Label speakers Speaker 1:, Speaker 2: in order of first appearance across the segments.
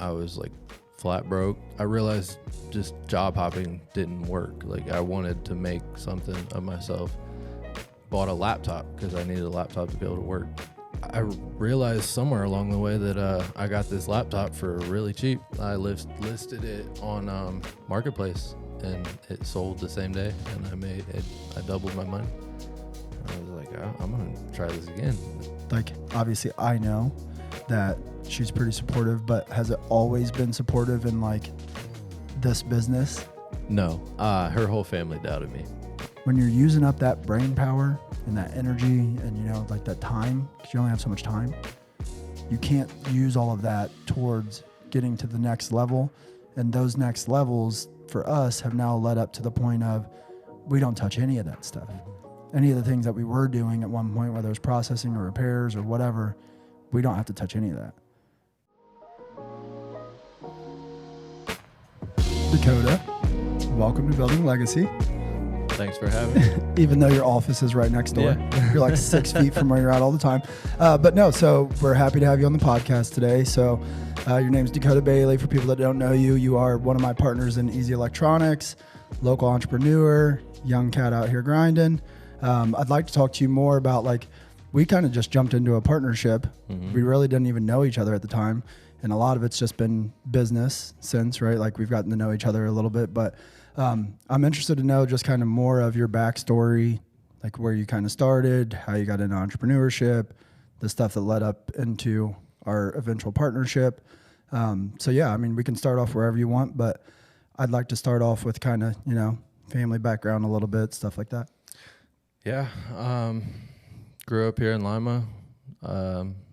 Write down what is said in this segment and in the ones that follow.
Speaker 1: I was like flat broke. I realized just job hopping didn't work. Like I wanted to make something of myself. Bought a laptop because I needed a laptop to be able to work. I realized somewhere along the way that I got this laptop for really cheap. I listed it on Marketplace, and it sold the same day, and I doubled my money. I was like, I'm gonna try this again.
Speaker 2: Like, obviously, I know that she's pretty supportive, but has it always been supportive in like this business?
Speaker 1: No, her whole family doubted me.
Speaker 2: When you're using up that brain power and that energy and, you know, like that time, because you only have so much time, you can't use all of that towards getting to the next level. And those next levels for us have now led up to the point of we don't touch any of that stuff. Any of the things that we were doing at one point, whether it was processing or repairs or whatever, we don't have to touch any of that. Dakota, welcome to Building Legacy.
Speaker 1: Thanks for having me.
Speaker 2: Even though your office is right next door.
Speaker 1: Yeah.
Speaker 2: You're like 6 feet from where you're at all the time. But no, so we're happy to have you on the podcast today. So your name's Dakota Bailey. For people that don't know you, you are one of my partners in Easy Electronics, local entrepreneur, young cat out here grinding. I'd like to talk to you more about, like, we kind of just jumped into a partnership. Mm-hmm. We really didn't even know each other at the time. And a lot of it's just been business since, right? Like, we've gotten to know each other a little bit, but I'm interested to know just kind of more of your backstory, like where you kind of started, how you got into entrepreneurship, the stuff that led up into our eventual partnership. So yeah, I mean, we can start off wherever you want, but I'd like to start off with kind of, you know, family background a little bit, stuff like that.
Speaker 1: Yeah. Grew up here in Lima,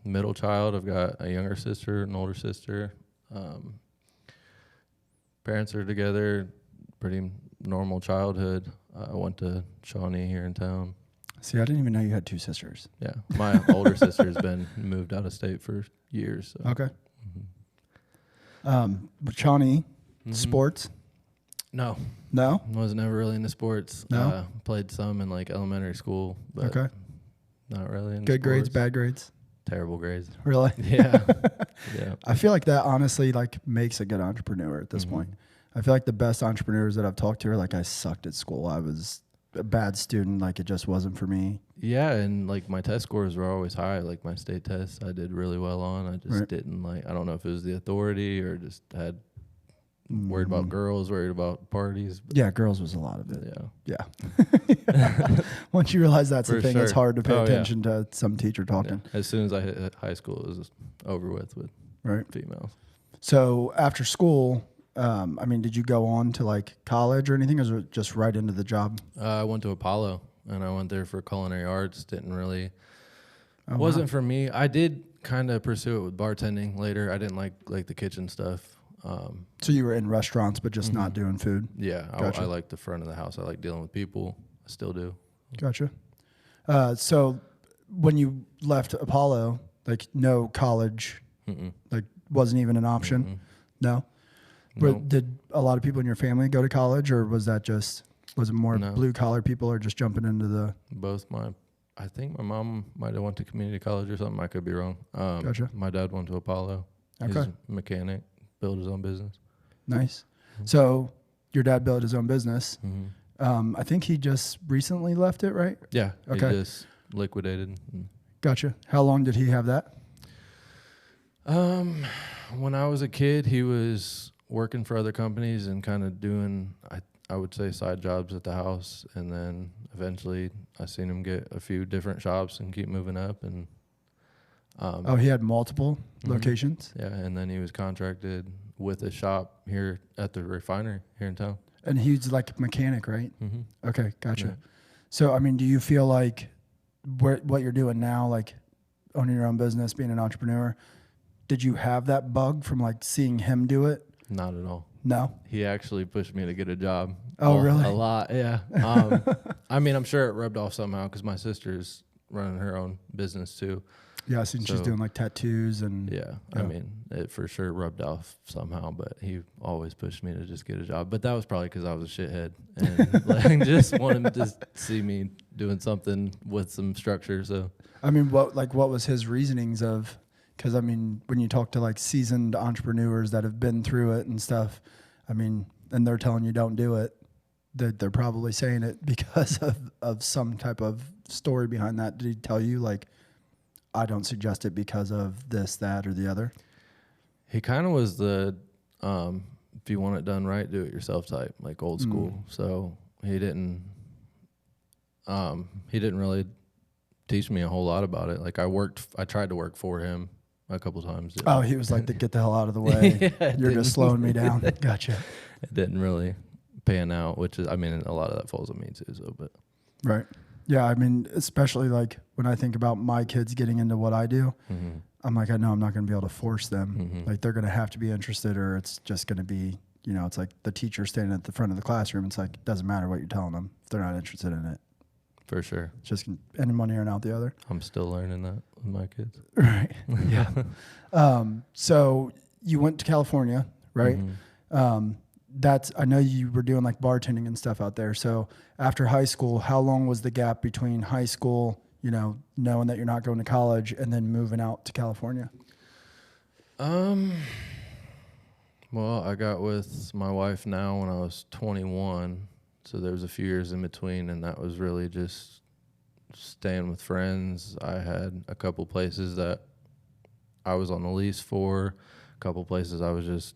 Speaker 1: middle child. I've got a younger sister, an older sister. Parents are together. Pretty normal childhood. I went to Shawnee here in town.
Speaker 2: See, I didn't even know you had two sisters.
Speaker 1: Yeah, my older sister's been moved out of state for years. So.
Speaker 2: Okay. Shawnee, sports?
Speaker 1: No.
Speaker 2: No?
Speaker 1: Was never really into sports.
Speaker 2: No?
Speaker 1: Played some in like elementary school, but
Speaker 2: okay.
Speaker 1: Not really into
Speaker 2: Good
Speaker 1: sports.
Speaker 2: Grades, bad grades?
Speaker 1: Terrible grades.
Speaker 2: Really?
Speaker 1: Yeah. Yeah.
Speaker 2: I feel like that honestly like makes a good entrepreneur at this point. I feel like the best entrepreneurs that I've talked to are like, I sucked at school. I was a bad student. Like, it just wasn't for me.
Speaker 1: Yeah. And like my test scores were always high. Like my state tests I did really well on. I just didn't like, I don't know if it was the authority or just had worried about girls, worried about parties.
Speaker 2: Yeah. Girls was a lot of it.
Speaker 1: Yeah.
Speaker 2: Yeah. Once you realize that's
Speaker 1: For
Speaker 2: the thing,
Speaker 1: sure.
Speaker 2: it's hard to pay attention to some teacher talking.
Speaker 1: Yeah. As soon as I hit high school, it was over with females.
Speaker 2: So after school, I mean, did you go on to like college or anything, or was it just right into the job? I
Speaker 1: went to Apollo, and I went there for culinary arts. Didn't really, wasn't for me. I did kind of pursue it with bartending later. I didn't like the kitchen stuff.
Speaker 2: So you were in restaurants, but just not doing food?
Speaker 1: Yeah,
Speaker 2: gotcha.
Speaker 1: I like the front of the house. I like dealing with people. I still do.
Speaker 2: Gotcha. So when you left Apollo, like no college, like wasn't even an option? No?
Speaker 1: Nope.
Speaker 2: Did a lot of people in your family go to college, or was it more blue collar people, or just jumping into the?
Speaker 1: Both. I think my mom might have went to community college or something. I could be wrong.
Speaker 2: Gotcha.
Speaker 1: My dad went to Apollo.
Speaker 2: Okay.
Speaker 1: He's a mechanic, built his own business.
Speaker 2: Nice. So your dad built his own business. I think he just recently left it, right?
Speaker 1: Yeah.
Speaker 2: Okay.
Speaker 1: He just liquidated.
Speaker 2: Gotcha. How long did he have that?
Speaker 1: When I was a kid, he was working for other companies and kind of doing, I would say, side jobs at the house. And then eventually I seen him get a few different shops and keep moving up. And
Speaker 2: he had multiple locations?
Speaker 1: Yeah, and then he was contracted with a shop here at the refinery here in town.
Speaker 2: And he's like a mechanic, right? Okay, gotcha.
Speaker 1: Yeah.
Speaker 2: So, I mean, do you feel like what you're doing now, like owning your own business, being an entrepreneur, did you have that bug from like seeing him do it?
Speaker 1: Not at all.
Speaker 2: No?
Speaker 1: He actually pushed me to get a job.
Speaker 2: Oh, really?
Speaker 1: A lot, yeah. I mean, I'm sure it rubbed off somehow because my sister's running her own business too.
Speaker 2: Yeah, since she's doing like tattoos and...
Speaker 1: Yeah, I mean, it for sure rubbed off somehow, but he always pushed me to just get a job. But that was probably because I was a shithead and like, just wanted to see me doing something with some structure. So,
Speaker 2: I mean, what was his reasonings of Because, I mean, when you talk to like seasoned entrepreneurs that have been through it and stuff, I mean, and they're telling you don't do it, they're probably saying it because of some type of story behind that. Did he tell you, like, I don't suggest it because of this, that, or the other?
Speaker 1: He kind of was the, if you want it done right, do it yourself type, like old school. So he didn't really teach me a whole lot about it. Like I tried to work for him a couple times.
Speaker 2: Oh, he was like, get the hell out of the way.
Speaker 1: Yeah,
Speaker 2: You're just slowing me down. Gotcha.
Speaker 1: It didn't really pan out, which is, I mean, a lot of that falls on me too. So, but
Speaker 2: right. Yeah. I mean, especially like when I think about my kids getting into what I do, I'm like, I know I'm not going to be able to force them. Like they're going to have to be interested, or it's just going to be, you know, it's like the teacher standing at the front of the classroom. It's like, it doesn't matter what you're telling them if they're not interested in it.
Speaker 1: For sure.
Speaker 2: It's just in one ear and out the other.
Speaker 1: I'm still learning that with my kids.
Speaker 2: Right. Yeah. So you went to California, right? I know you were doing like bartending and stuff out there. So after high school, how long was the gap between high school, you know, knowing that you're not going to college, and then moving out to California?
Speaker 1: Well, I got with my wife now when I was 21. So there was a few years in between, and that was really just staying with friends. I had a couple places that I was on the lease for, a couple places I was just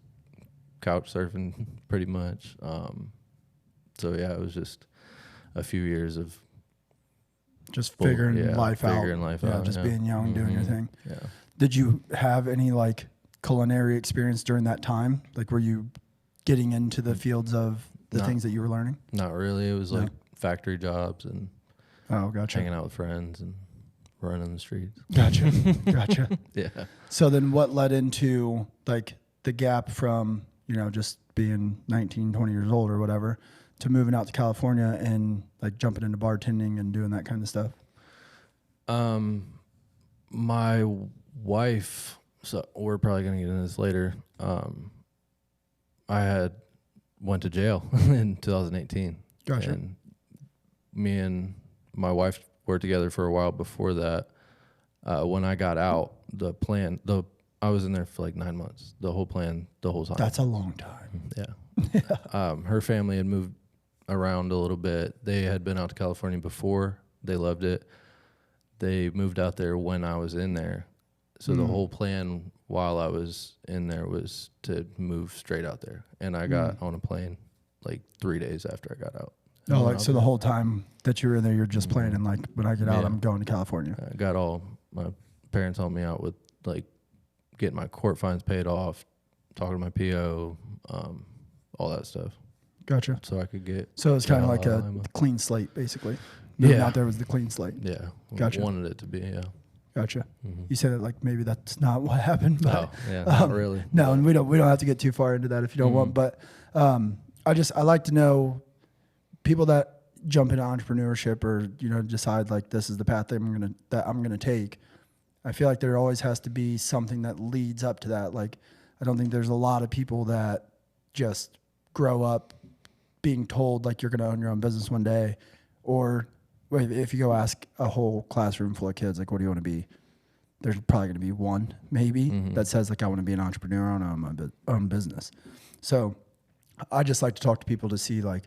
Speaker 1: couch surfing pretty much. So yeah, it was just a few years of
Speaker 2: just figuring life out.
Speaker 1: Yeah,
Speaker 2: just being young, doing your thing.
Speaker 1: Yeah.
Speaker 2: Did you have any like culinary experience during that time? Like, were you getting into the fields of the things that you were learning?
Speaker 1: Not really. It was like factory jobs and hanging out with friends and running the streets. Gotcha. Yeah.
Speaker 2: So then what led into like the gap from, you know, just being 19, 20 years old or whatever to moving out to California and like jumping into bartending and doing that kind of stuff?
Speaker 1: My wife, so we're probably going to get into this later. I went to jail in 2018.
Speaker 2: Gotcha.
Speaker 1: And me and my wife were together for a while before that. When I got out, I was in there for like 9 months. The whole plan, the whole time.
Speaker 2: That's a long time.
Speaker 1: Yeah. Her family had moved around a little bit. They had been out to California before. They loved it. They moved out there when I was in there. So the whole plan while I was in there was to move straight out there. And I got on a plane like 3 days after I got out.
Speaker 2: Oh, like, so the whole time that you were in there, you're just planning like, when I get out, I'm going to California.
Speaker 1: I got my parents helped me out with like getting my court fines paid off, talking to my PO, all that stuff.
Speaker 2: Gotcha.
Speaker 1: So I could get.
Speaker 2: So it's kind of like a clean slate, basically. Moving out there was the clean slate.
Speaker 1: Yeah.
Speaker 2: Gotcha.
Speaker 1: Wanted it to be, yeah.
Speaker 2: Gotcha. You said it like maybe that's not what happened, but
Speaker 1: not really.
Speaker 2: No, and we don't have to get too far into that if you don't want. But I like to know people that jump into entrepreneurship or, you know, decide like this is the path that I'm gonna take. I feel like there always has to be something that leads up to that. Like, I don't think there's a lot of people that just grow up being told like you're gonna own your own business one day, or if you go ask a whole classroom full of kids, like, what do you want to be? There's probably going to be one, maybe, that says, like, I want to be an entrepreneur, I want to own my own business. So I just like to talk to people to see, like,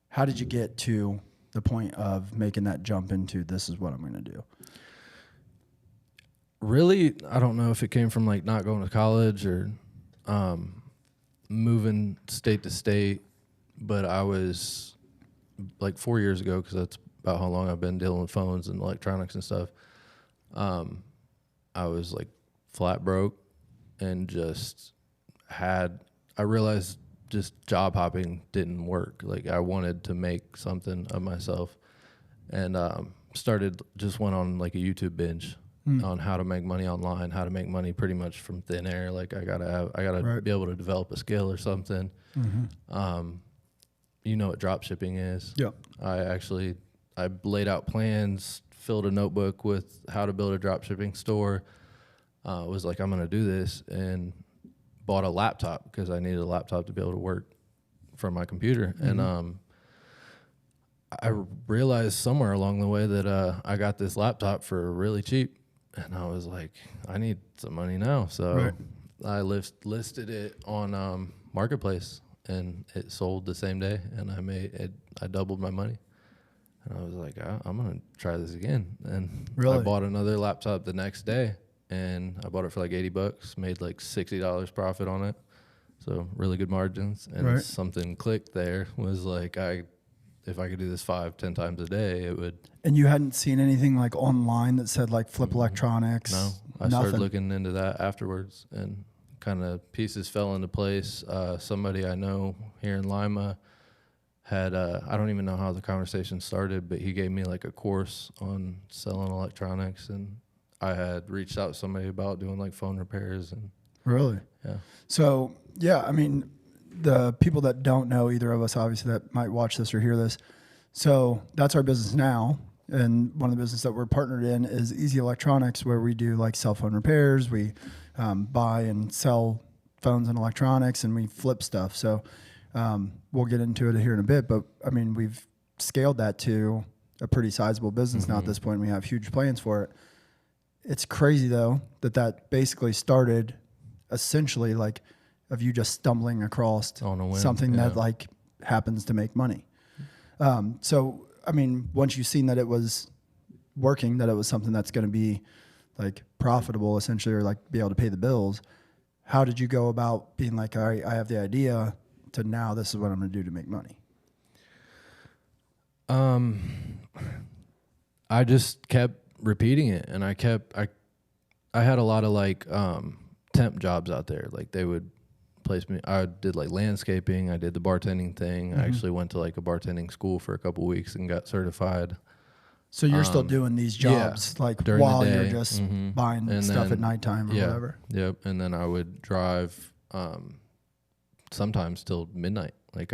Speaker 2: how did you get to the point of making that jump into this is what I'm going to do?
Speaker 1: Really, I don't know if it came from, like, not going to college or moving state to state, but I was, like, 4 years ago, because that's about how long I've been dealing with phones and electronics and stuff. I was like flat broke and just I realized just job hopping didn't work. Like, I wanted to make something of myself, and went on like a YouTube binge on how to make money online, how to make money pretty much from thin air. Like, I gotta be able to develop a skill or something. You know what drop shipping is.
Speaker 2: Yep.
Speaker 1: I laid out plans, filled a notebook with how to build a drop shipping store. Was like, I'm going to do this, and bought a laptop because I needed a laptop to be able to work from my computer. And I realized somewhere along the way that I got this laptop for really cheap. And I was like, I need some money now. So
Speaker 2: Right.
Speaker 1: I listed it on Marketplace, and it sold the same day, and I made it. I doubled my money. And I was like, I'm going to try this again. And
Speaker 2: Really?
Speaker 1: I bought another laptop the next day, and I bought it for like $80, made like $60 profit on it. So really good margins. And
Speaker 2: Right.
Speaker 1: something clicked there, was like, if I could do this 5-10 times a day, it would.
Speaker 2: And you hadn't seen anything like online that said like Flip Electronics?
Speaker 1: No, I
Speaker 2: Nothing.
Speaker 1: started looking into that afterwards, and kind of pieces fell into place. Somebody I know here in Lima had, I don't even know how the conversation started, but he gave me like a course on selling electronics, and I had reached out to somebody about doing like phone repairs. And
Speaker 2: Really?
Speaker 1: yeah.
Speaker 2: So, yeah, I mean, the people that don't know, either of us, obviously, that might watch this or hear this. So that's our business now. And one of the businesses that we're partnered in is Easy Electronics, where we do like cell phone repairs. We buy and sell phones and electronics, and we flip stuff. So we'll get into it here in a bit. But I mean, we've scaled that to a pretty sizable business now at this point. We have huge plans for it. It's crazy, though, that basically started essentially like of you just stumbling across
Speaker 1: On a whim,
Speaker 2: something
Speaker 1: yeah.
Speaker 2: that like happens to make money. So, I mean, once you've seen that it was working, that it was something that's going to be like profitable essentially, or like be able to pay the bills, how did you go about being like, all right, I have the idea to now this is what I'm going to do to make money?
Speaker 1: I just kept repeating it, and I had a lot of like temp jobs out there. Like they would place me. I did like landscaping. I did the bartending thing. I actually went to like a bartending school for a couple weeks and got certified.
Speaker 2: So you're still doing these jobs like
Speaker 1: during
Speaker 2: while
Speaker 1: the
Speaker 2: you're
Speaker 1: day.
Speaker 2: just
Speaker 1: Mhm.
Speaker 2: buying
Speaker 1: And
Speaker 2: stuff
Speaker 1: then-
Speaker 2: at nighttime or whatever.
Speaker 1: Yep. And then I would drive sometimes till midnight. Like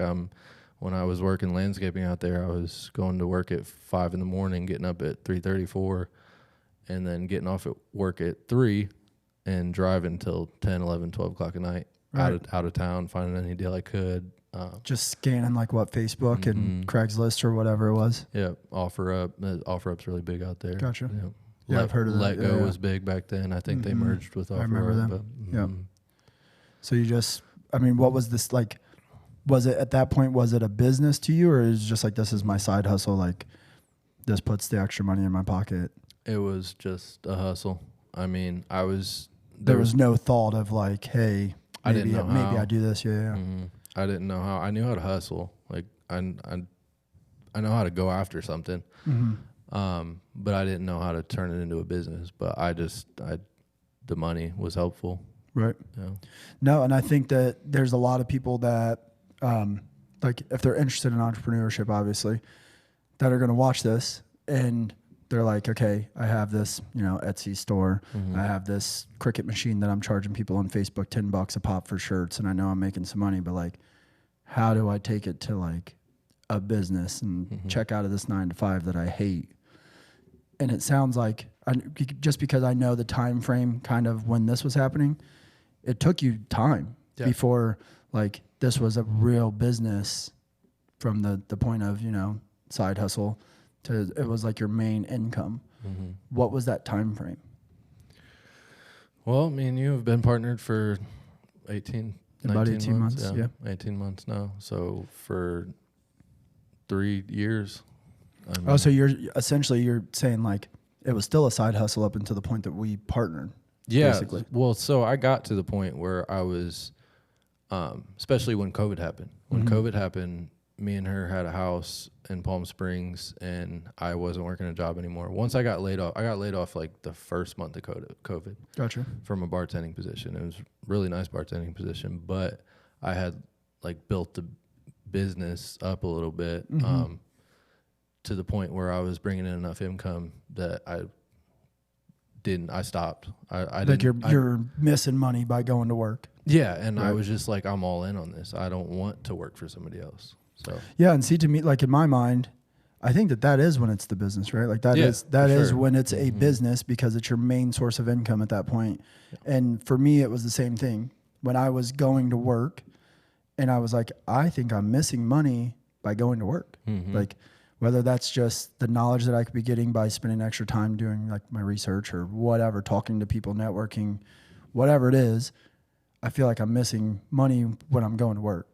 Speaker 1: when I was working landscaping out there, I was going to work at 5 a.m, getting up at 3:34, and then getting off at work at 3 and driving till 10, 11, 12 o'clock at night.
Speaker 2: Right.
Speaker 1: Out of town, finding any deal I could.
Speaker 2: Just scanning like what, Facebook and Craigslist or whatever it was.
Speaker 1: Yeah, OfferUp's really big out there.
Speaker 2: Gotcha.
Speaker 1: Yeah,
Speaker 2: Yeah, I've heard of that.
Speaker 1: Let Go
Speaker 2: Yeah, yeah.
Speaker 1: was big back then. I think they merged with OfferUp.
Speaker 2: I remember them.
Speaker 1: But,
Speaker 2: Yeah. So you just, I mean, what was this like? Was it at that point, was it a business to you, or is it just like, this is my side hustle? Like this puts the extra money in my pocket.
Speaker 1: It was just a hustle. I mean,
Speaker 2: There was no thought of like, hey,
Speaker 1: I didn't know
Speaker 2: maybe
Speaker 1: how.
Speaker 2: I do this. Yeah.
Speaker 1: I didn't know how. I knew how to hustle. Like I know how to go after something. But I didn't know how to turn it into a business. But the money was helpful.
Speaker 2: Right.
Speaker 1: Yeah.
Speaker 2: No, and I think that there's a lot of people that, like, if they're interested in entrepreneurship, obviously, that are going to watch this and they're like, okay, I have this, Etsy store. I have this Cricut machine that I'm charging people on Facebook $10 a pop for shirts, and I know I'm making some money, but like, how do I take it to like a business and check out of this 9-to-5 that I hate? And it sounds like, just because I know the time frame kind of when this was happening, it took you time before like this was a real business from the point of, side hustle to it was like your main income. What was that time frame?
Speaker 1: Well, me and you have been partnered for 18 months.
Speaker 2: Yeah.
Speaker 1: 18 months now. So for 3 years. I mean,
Speaker 2: So you're saying like it was still a side hustle up until the point that we partnered.
Speaker 1: yeah.
Speaker 2: Basically.
Speaker 1: Well, so I got to the point where I was, especially when COVID happened. When COVID happened, me and her had a house in Palm Springs, and I wasn't working a job anymore. Once I got laid off like the first month of COVID.
Speaker 2: Gotcha.
Speaker 1: From a bartending position. It was a really nice bartending position, but I had like built the business up a little bit to the point where I was bringing in enough income that I stopped. I
Speaker 2: Like
Speaker 1: didn't.
Speaker 2: you're missing money by going to work.
Speaker 1: Yeah, and I
Speaker 2: Right.
Speaker 1: was just like, I'm all in on this. I don't want to work for somebody else. So
Speaker 2: Yeah, and see, to me, like in my mind, I think that is when it's the business, right? Like that
Speaker 1: Yeah,
Speaker 2: is
Speaker 1: for sure.
Speaker 2: when it's a business because it's your main source of income at that point. And for me, it was the same thing when I was going to work, and I was like, I think I'm missing money by going to work. Like whether that's just the knowledge that I could be getting by spending extra time doing like my research or whatever, talking to people, networking, whatever it is, I feel like I'm missing money when I'm going to work.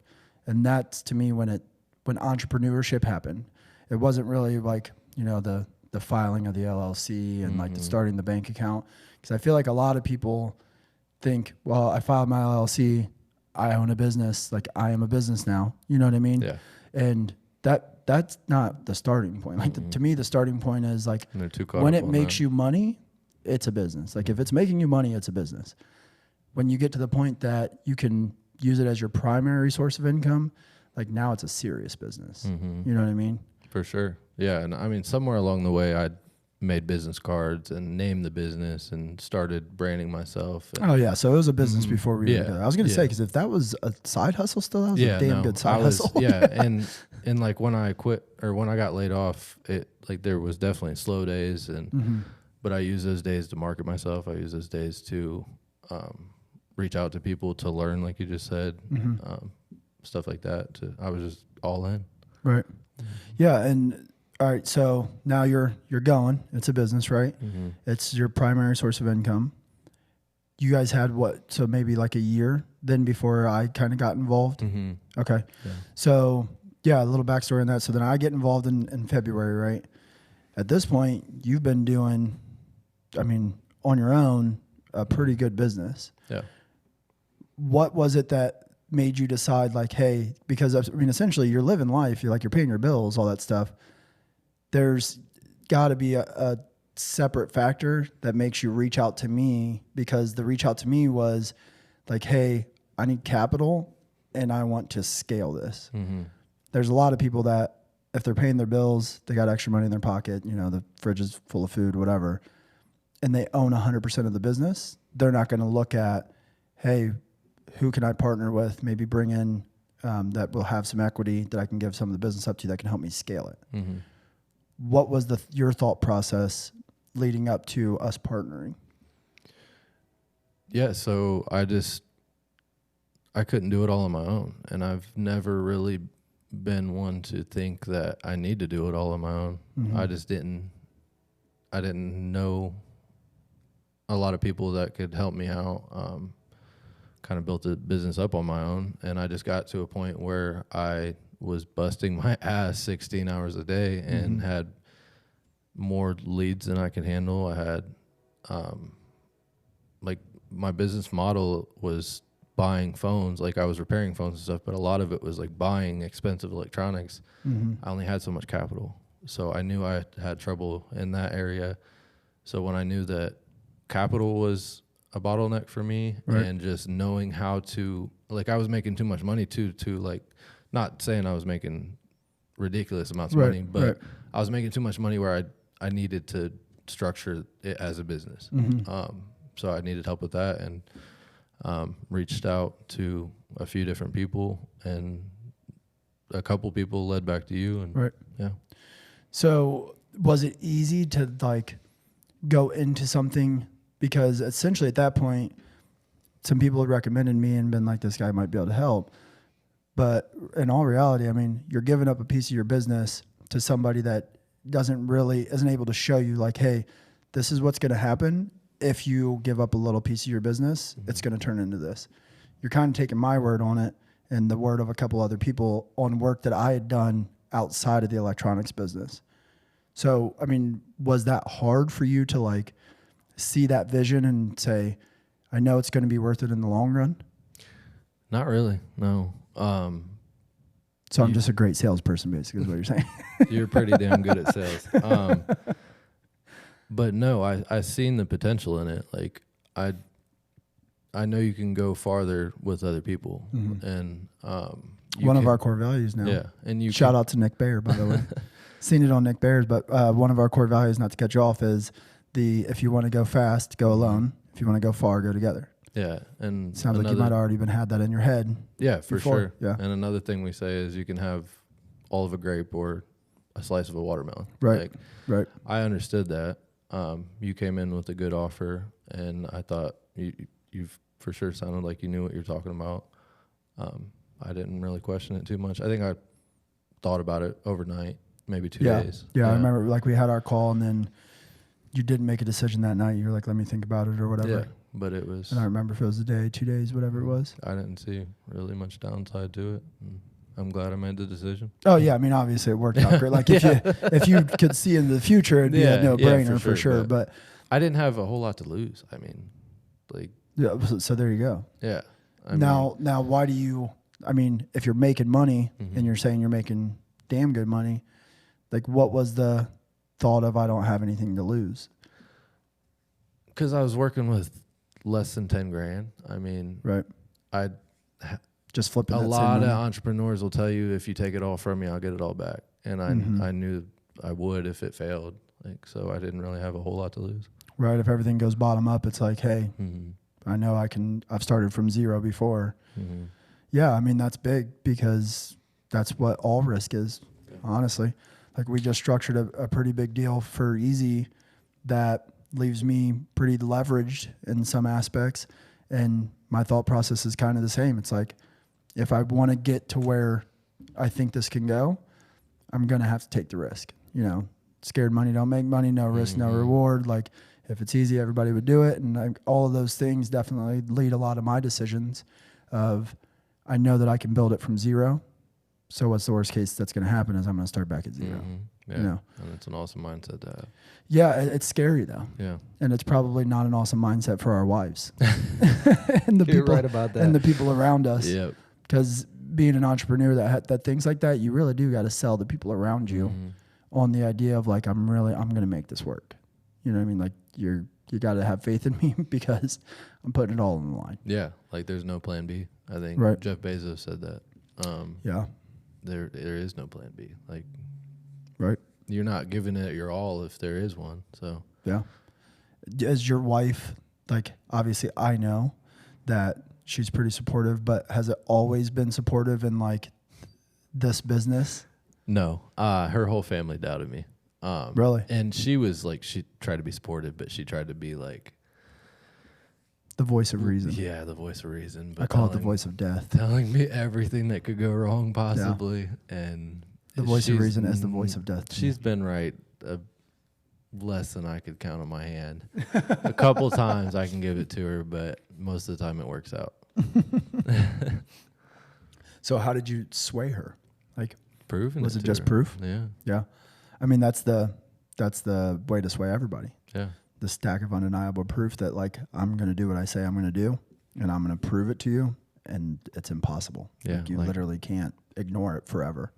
Speaker 2: And that's to me when entrepreneurship happened. It wasn't really like, you know, the filing of the LLC and like the starting the bank account. Because I feel like a lot of people think, well, I filed my LLC, I own a business, like I am a business now. You know what I mean?
Speaker 1: Yeah.
Speaker 2: And that's not the starting point. Like to me, the starting point is like when it makes you money, it's a business. Like if it's making you money, it's a business. When you get to the point that you can use it as your primary source of income, like now it's a serious business. You know what I mean?
Speaker 1: For sure. Yeah. And I mean, somewhere along the way, I made business cards and named the business and started branding myself.
Speaker 2: Oh yeah. So it was a business before we were together. I was going to say, cause if that was a side hustle still, that was a damn good side hustle.
Speaker 1: Yeah. And like when I quit or when I got laid off, it like there was definitely slow days but I use those days to market myself. I use those days to, reach out to people to learn, like you just said, stuff like that. I was just all in.
Speaker 2: Right. Yeah. And all right. So now you're going, it's a business, right? It's your primary source of income. You guys had what? So maybe like a year then before I kind of got involved. Okay. Yeah. So yeah, a little backstory on that. So then I get involved in February, right? At this point, you've been doing, I mean, on your own, a pretty good business. Yeah. What was it that made you decide like, hey, because I mean, essentially you're living life, you're paying your bills, all that stuff. There's got to be a separate factor that makes you reach out to me, because the reach out to me was like, hey, I need capital and I want to scale this. There's a lot of people that if they're paying their bills, they got extra money in their pocket, you know, the fridge is full of food, whatever, and they own 100% of the business. They're not going to look at, hey, who can I partner with, maybe bring in that will have some equity that I can give some of the business up to that can help me scale it. What was your thought process leading up to us partnering?
Speaker 1: Yeah, so I couldn't do it all on my own, and I've never really been one to think that I need to do it all on my own. I didn't know a lot of people that could help me out. Kind of built the business up on my own, and I just got to a point where I was busting my ass 16 hours a day and had more leads than I could handle. I had like my business model was buying phones, like I was repairing phones and stuff, but a lot of it was like buying expensive electronics. I only had so much capital, so I knew I had trouble in that area. So when I knew that capital was a bottleneck for me, and just knowing how to, like, I was making too much money to like, not saying I was making ridiculous amounts of money, but I was making too much money where I needed to structure it as a business. So I needed help with that, and reached out to a few different people, and a couple people led back to you. And yeah.
Speaker 2: So was it easy to like go into something? Because essentially at that point, some people had recommended me and been like, this guy might be able to help. But in all reality, I mean, you're giving up a piece of your business to somebody that isn't able to show you like, hey, this is what's going to happen. If you give up a little piece of your business, it's going to turn into this. You're kind of taking my word on it and the word of a couple other people on work that I had done outside of the electronics business. So, I mean, was that hard for you to like see that vision and say, I know it's going to be worth it in the long run?
Speaker 1: Not really, no.
Speaker 2: So I'm just a great salesperson, basically, is what you're saying.
Speaker 1: You're pretty damn good at sales. But no, I seen the potential in it. Like I know you can go farther with other people, and
Speaker 2: one of our core values now.
Speaker 1: Yeah, and you
Speaker 2: shout out to Nick Bayer, by the way. Seen it on Nick Bayer's, but one of our core values, not to cut you off, is if you want to go fast, go alone. If you want to go far, go together.
Speaker 1: Yeah, and
Speaker 2: sounds like you might already been had that in your head.
Speaker 1: Yeah, for
Speaker 2: before.
Speaker 1: Sure. Yeah, and another thing we say is you can have all of a grape or a slice of a watermelon.
Speaker 2: Right. Right.
Speaker 1: I understood that. You came in with a good offer, and I thought you've for sure sounded like you knew what you're talking about. I didn't really question it too much. I think I thought about it overnight. maybe 2
Speaker 2: Yeah.
Speaker 1: days.
Speaker 2: Yeah. I remember like we had our call and then you didn't make a decision that night. You were like, let me think about it or whatever.
Speaker 1: Yeah, but it was.
Speaker 2: And I remember if it was a day, 2 days, whatever it was.
Speaker 1: I didn't see really much downside to it. I'm glad I made the decision.
Speaker 2: Oh yeah, I mean obviously it worked out great. Like if you could see into the future, it'd be a no-brainer for sure. But
Speaker 1: I didn't have a whole lot to lose. I mean, like
Speaker 2: yeah. So there you go.
Speaker 1: Yeah.
Speaker 2: Now why do you? I mean, if you're making money
Speaker 1: Mm-hmm.
Speaker 2: and you're saying you're making damn good money, like what was the thought of I don't have anything to lose?
Speaker 1: Because I was working with less than 10 grand. I mean,
Speaker 2: Right. Just flipping.
Speaker 1: A
Speaker 2: that
Speaker 1: lot
Speaker 2: same
Speaker 1: of
Speaker 2: money.
Speaker 1: entrepreneurs will tell you if you take it all from me, I'll get it all back. And I knew I would if it failed. Like, so I didn't really have a whole lot to lose.
Speaker 2: Right. If everything goes bottom up, it's like, hey, I know I've started from zero before.
Speaker 1: Mm-hmm.
Speaker 2: Yeah. I mean, that's big because that's what all risk is, honestly. Like we just structured a pretty big deal for Easy that leaves me pretty leveraged in some aspects. And my thought process is kind of the same. It's like, if I want to get to where I think this can go, I'm going to have to take the risk. You know, scared money don't make money, no risk, no reward. Like if it's easy, everybody would do it. And all of those things definitely lead a lot of my decisions of I know that I can build it from zero. So what's the worst case that's going to happen is I'm going to start back at zero.
Speaker 1: Yeah.
Speaker 2: You know?
Speaker 1: And it's an awesome mindset to have.
Speaker 2: Yeah, it's scary though.
Speaker 1: Yeah.
Speaker 2: And it's probably not an awesome mindset for our wives and the
Speaker 3: You're
Speaker 2: people
Speaker 3: right about that.
Speaker 2: and the people around us.
Speaker 1: Yep.
Speaker 2: Because being an entrepreneur that things like that, you really do got to sell the people around you on the idea of like, I'm going to make this work. You know what I mean? Like you got to have faith in me because I'm putting it all on the line.
Speaker 1: Yeah. Like there's no plan B. I think
Speaker 2: Right.
Speaker 1: Jeff Bezos said that.
Speaker 2: Yeah.
Speaker 1: There is no plan B. Like
Speaker 2: Right.
Speaker 1: you're not giving it your all if there is one. So
Speaker 2: Yeah. As your wife, like obviously I know that she's pretty supportive, but has it always been supportive in like this business?
Speaker 1: no, her whole family doubted me.
Speaker 2: Really?
Speaker 1: And she was like, she tried to be supportive, but she tried to be like,
Speaker 2: The voice of reason.
Speaker 1: yeah, the voice of reason. But
Speaker 2: I call it the voice of death.
Speaker 1: telling me everything that could go wrong possibly. And
Speaker 2: The voice of
Speaker 1: she's-
Speaker 2: reason is the voice of death. to
Speaker 1: She's
Speaker 2: me.
Speaker 1: been right less than I could count on my hand. A couple times I can give it to her, but most of the time it works out.
Speaker 2: So how did you sway her? Like,
Speaker 1: Proven
Speaker 2: was it
Speaker 1: to
Speaker 2: just
Speaker 1: her.
Speaker 2: proof?
Speaker 1: Yeah.
Speaker 2: Yeah. I mean, that's the way to sway everybody.
Speaker 1: Yeah.
Speaker 2: The stack of undeniable proof that like, I'm going to do what I say I'm going to do and I'm going to prove it to you. And it's impossible.
Speaker 1: Yeah,
Speaker 2: Like, you
Speaker 1: like-
Speaker 2: literally can't ignore it forever.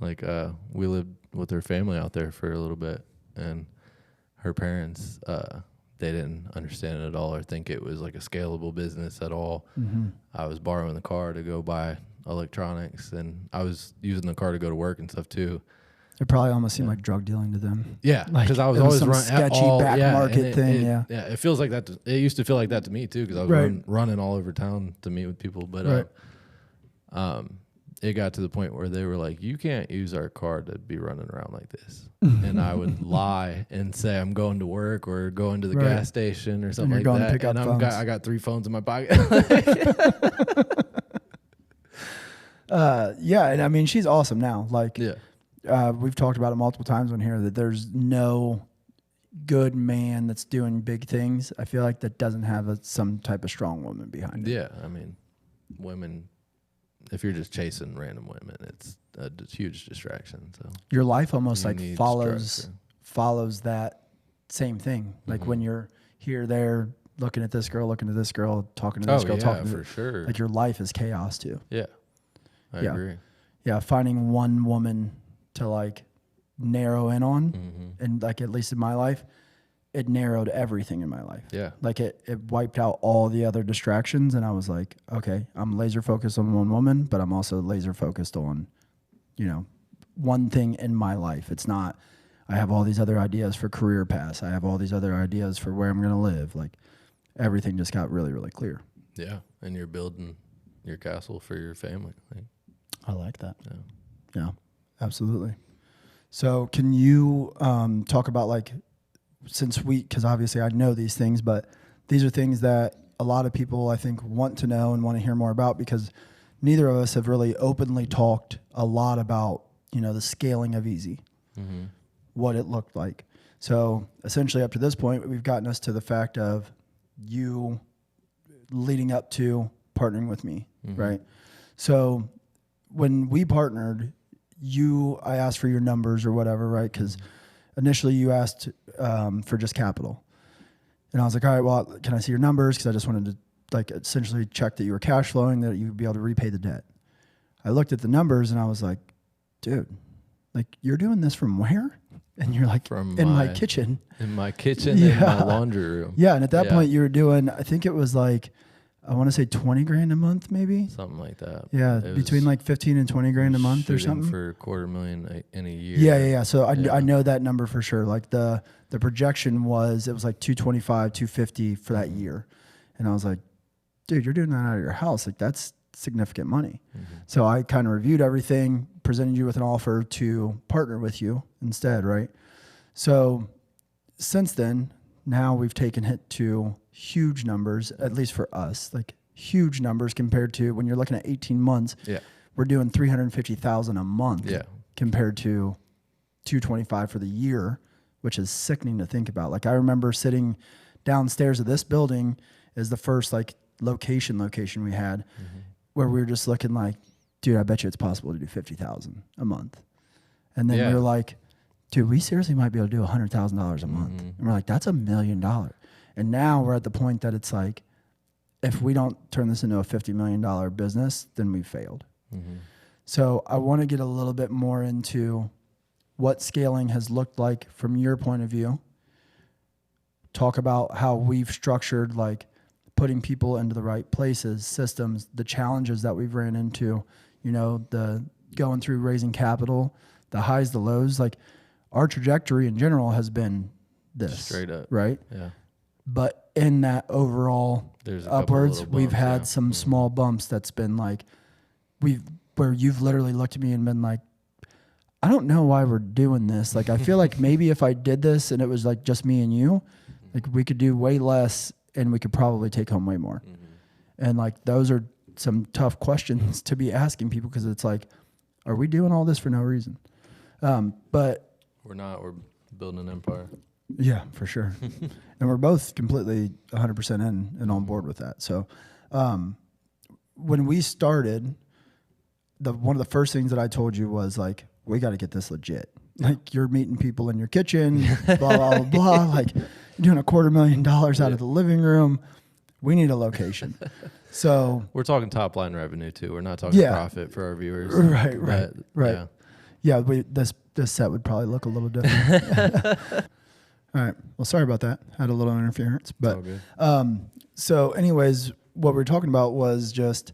Speaker 1: Like we lived with her family out there for a little bit, and her parents they didn't understand it at all or think it was like a scalable business at all. I was borrowing the car to go buy electronics, and I was using the car to go to work and stuff too.
Speaker 2: It probably almost seemed like drug dealing to them.
Speaker 1: Yeah,
Speaker 2: Like,
Speaker 1: because I was
Speaker 2: it was
Speaker 1: always
Speaker 2: some
Speaker 1: running
Speaker 2: sketchy back market thing, yeah.
Speaker 1: yeah. It feels like that. It used to feel like that to me too, because I was
Speaker 2: Right.
Speaker 1: running all over town to meet with people. But
Speaker 2: Right.
Speaker 1: it got to the point where they were like, "You can't use our car to be running around like this." And I would lie and say I'm going to work or going to the
Speaker 2: Right.
Speaker 1: gas station or something
Speaker 2: you're
Speaker 1: like
Speaker 2: going to
Speaker 1: that.
Speaker 2: pick up
Speaker 1: And
Speaker 2: phones.
Speaker 1: I got 3 phones in my pocket.
Speaker 2: Yeah, and I mean, she's awesome now. Like,
Speaker 1: Yeah.
Speaker 2: we've talked about it multiple times on here that there's no good man that's doing big things. I feel like that doesn't have some type of strong woman behind it.
Speaker 1: Yeah. I mean, women, if you're just chasing random women, it's a huge distraction. So
Speaker 2: Your life almost
Speaker 1: You
Speaker 2: like
Speaker 1: need
Speaker 2: follows
Speaker 1: structure.
Speaker 2: that same thing. Like
Speaker 1: Mm-hmm.
Speaker 2: when you're here, there, looking at this girl, talking to this girl, talking to
Speaker 1: yeah,
Speaker 2: talking
Speaker 1: for
Speaker 2: to
Speaker 1: sure.
Speaker 2: like your life is chaos too.
Speaker 1: Yeah. I
Speaker 2: Yeah.
Speaker 1: agree.
Speaker 2: Yeah, finding one woman to like narrow in on,
Speaker 1: Mm-hmm.
Speaker 2: and like at least in my life, it narrowed everything in my life.
Speaker 1: Yeah.
Speaker 2: Like it wiped out all the other distractions, and I was like, okay, I'm laser focused on one woman, but I'm also laser focused on, you know, one thing in my life. It's not, I have all these other ideas for career paths. I have all these other ideas for where I'm going to live. Like everything just got really, really clear.
Speaker 1: Yeah. And you're building your castle for your family. Like,
Speaker 2: I like that.
Speaker 1: yeah.
Speaker 2: Yeah, absolutely. So can you talk about like, because obviously I know these things, but these are things that a lot of people I think want to know and want to hear more about, because neither of us have really openly talked a lot about the scaling of Easy, what it looked like. So essentially up to this point, we've gotten us to the fact of you leading up to partnering with me, right? So when we partnered, I asked for your numbers or whatever, right? Because initially you asked for just capital. And I was like, all right, well, can I see your numbers? Because I just wanted to like essentially check that you were cash flowing, that you would be able to repay the debt. I looked at the numbers and I was like, dude, like you're doing this from where? And you're like, in my kitchen.
Speaker 1: In my kitchen, in my laundry room.
Speaker 2: Yeah, and at that point you were doing, I think it was like, I want to say 20 grand a month, maybe.
Speaker 1: Something like that.
Speaker 2: Yeah, between like 15 and 20 grand a month or something.
Speaker 1: For $250,000 in a year.
Speaker 2: Yeah. So I know that number for sure. Like the projection was, it was like 225, 250 for that year. And I was like, dude, you're doing that out of your house. Like that's significant money. So I kind of reviewed everything, presented you with an offer to partner with you instead, right? So since then, now we've taken it to huge numbers, at least for us, like huge numbers compared to when you're looking at 18 months. Yeah, we're doing $350,000 a month. Yeah, compared to 225 for the year, which is sickening to think about. Like I remember sitting downstairs of this building is the first like location we had, where we were just looking like, dude, I bet you it's possible to do 50,000 a month. And then we were like, dude, we seriously might be able to do $100,000 a month. And we're like, that's $1 million. And now we're at the point that it's like, if we don't turn this into a $50 million business, then we've failed. So I want to get a little bit more into what scaling has looked like from your point of view. Talk about how we've structured like putting people into the right places, systems, the challenges that we've ran into, the going through raising capital, the highs, the lows. Like our trajectory in general has been this. Straight up. Right? Yeah. But in that overall upwards, we've had some small bumps that's been like, where you've literally looked at me and been like, I don't know why we're doing this. Like, I feel like maybe if I did this and it was like just me and you, like we could do way less and we could probably take home way more. And like, those are some tough questions to be asking people, because it's like, are we doing all this for no reason? But
Speaker 1: we're not, we're building an empire.
Speaker 2: Yeah, for sure. And we're both completely 100% in and on board with that. So when we started, one of the first things that I told you was like, we got to get this legit. Like you're meeting people in your kitchen, blah, blah, blah, blah. Like you're doing $250,000 out of the living room. We need a location. So
Speaker 1: we're talking top line revenue too. We're not talking profit for our viewers.
Speaker 2: Right. Yeah, this set would probably look a little different. All right. Well, sorry about that. Had a little interference, but so anyways, what we're talking about was just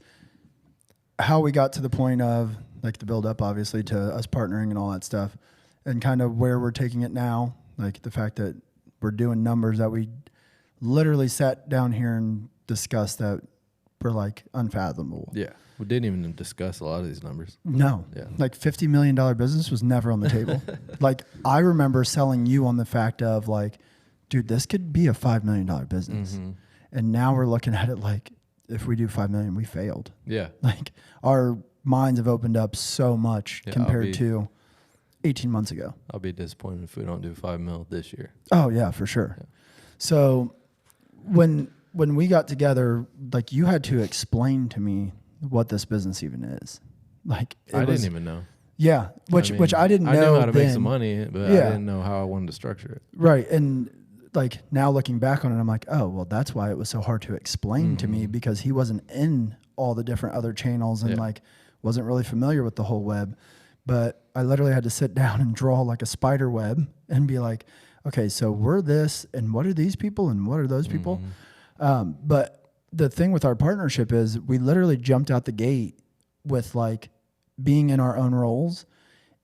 Speaker 2: how we got to the point of like the build up, obviously, to us partnering and all that stuff, and kind of where we're taking it now. Like the fact that we're doing numbers that we literally sat down here and discussed that were like unfathomable.
Speaker 1: Yeah. We didn't even discuss a lot of these numbers.
Speaker 2: No. Yeah. Like $50 million business was never on the table. Like I remember selling you on the fact of like, dude, this could be a $5 million business. And now we're looking at it like, if we do 5 million, we failed. Yeah. Like our minds have opened up so much compared to 18 months ago.
Speaker 1: I'll be disappointed if we don't do 5 mil this year.
Speaker 2: Oh yeah, for sure. Yeah. So when we got together, like you had to explain to me what this business even is. Like
Speaker 1: I didn't even know.
Speaker 2: Yeah, which I didn't know. I
Speaker 1: knew how to make some money, but I didn't know how I wanted to structure it.
Speaker 2: Right, and like now looking back on it, I'm like, oh well, that's why it was so hard to explain to me, because he wasn't in all the different other channels and like wasn't really familiar with the whole web. But I literally had to sit down and draw like a spider web and be like, okay, so we're this, and what are these people, and what are those people? But the thing with our partnership is we literally jumped out the gate with like being in our own roles.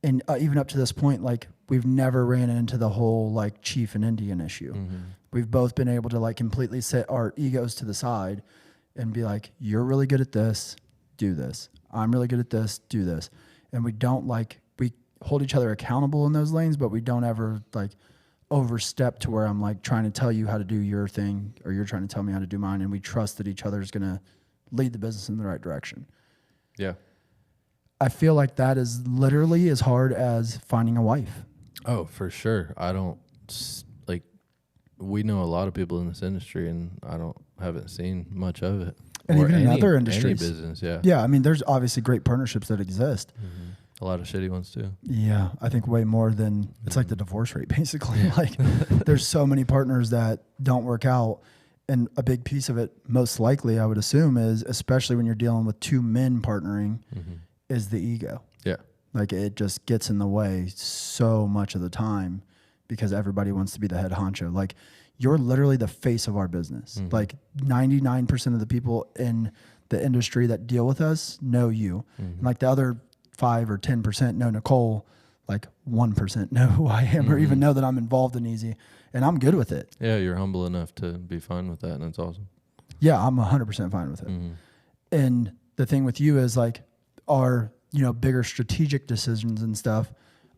Speaker 2: And even up to this point, like we've never ran into the whole like chief and Indian issue. We've both been able to like completely set our egos to the side and be like, you're really good at this, do this. I'm really good at this, do this. And we don't like, we hold each other accountable in those lanes, but we don't ever like overstep to where I'm like trying to tell you how to do your thing or you're trying to tell me how to do mine, and we trust that each other is going to lead the business in the right direction. Yeah. I feel like that is literally as hard as finding a wife.
Speaker 1: Oh, for sure. I don't like. We know a lot of people in this industry, and haven't seen much of it.
Speaker 2: And
Speaker 1: or
Speaker 2: even in other
Speaker 1: any
Speaker 2: industries.
Speaker 1: business, yeah.
Speaker 2: Yeah, I mean, there's obviously great partnerships that exist.
Speaker 1: Mm-hmm. A lot of shitty ones too.
Speaker 2: Yeah, I think way more than it's like the divorce rate, basically. Like, there's so many partners that don't work out. And a big piece of it, most likely, I would assume, is especially when you're dealing with two men partnering, is the ego.
Speaker 1: Yeah.
Speaker 2: Like, it just gets in the way so much of the time because everybody wants to be the head honcho. Like, you're literally the face of our business. Like, 99% of the people in the industry that deal with us know you. And like the other 5 or 10% know Nicole, like 1% know who I am or even know that I'm involved in Easy, and I'm good with it.
Speaker 1: Yeah, you're humble enough to be fine with that, and that's awesome.
Speaker 2: Yeah, I'm 100% fine with it. And the thing with you is like our, bigger strategic decisions and stuff,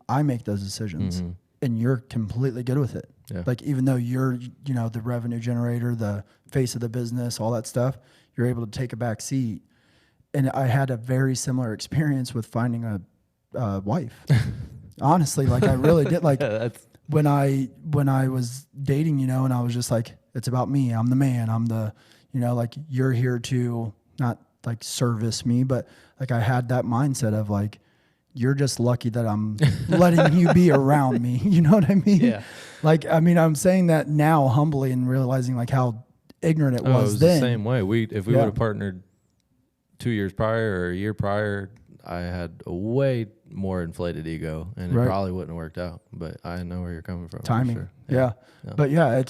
Speaker 2: I make those decisions and you're completely good with it.
Speaker 1: Yeah.
Speaker 2: Like, even though you're, the revenue generator, the face of the business, all that stuff, you're able to take a back seat. And I had a very similar experience with finding a wife. Honestly, like I really did. Like when I was dating, and I was just like, it's about me. I'm the man. I'm the, like you're here to not like service me, but like I had that mindset of like, you're just lucky that I'm letting you be around me. You know what I mean?
Speaker 1: Yeah.
Speaker 2: Like, I mean, I'm saying that now humbly and realizing like how ignorant it was then.
Speaker 1: The same way. If we would have partnered 2 years prior or a year prior, I had a way more inflated ego, and it probably wouldn't have worked out. But I know where you're coming from.
Speaker 2: Timing,
Speaker 1: for sure.
Speaker 2: Yeah. But yeah,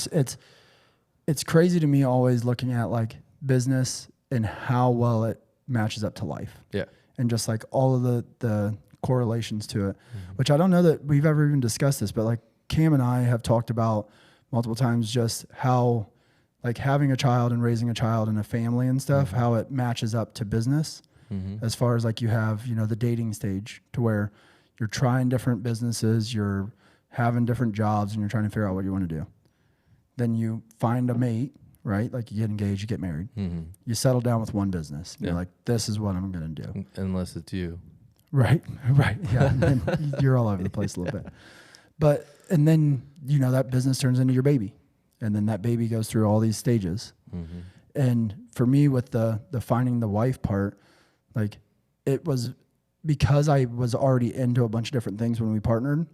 Speaker 2: it's crazy to me always looking at like business and how well it matches up to life.
Speaker 1: Yeah,
Speaker 2: and just like all of the correlations to it, which I don't know that we've ever even discussed this, but like Cam and I have talked about multiple times just how like having a child and raising a child and a family and stuff, how it matches up to business as far as like you have, the dating stage to where you're trying different businesses, you're having different jobs, and you're trying to figure out what you want to do. Then you find a mate, right? Like you get engaged, you get married, you settle down with one business. You're like, this is what I'm going to do.
Speaker 1: Unless it's you.
Speaker 2: Right. Yeah. And then you're all over the place a little bit. But, and then, that business turns into your baby. And then that baby goes through all these stages. And for me, with the finding the wife part, like it was because I was already into a bunch of different things when we partnered.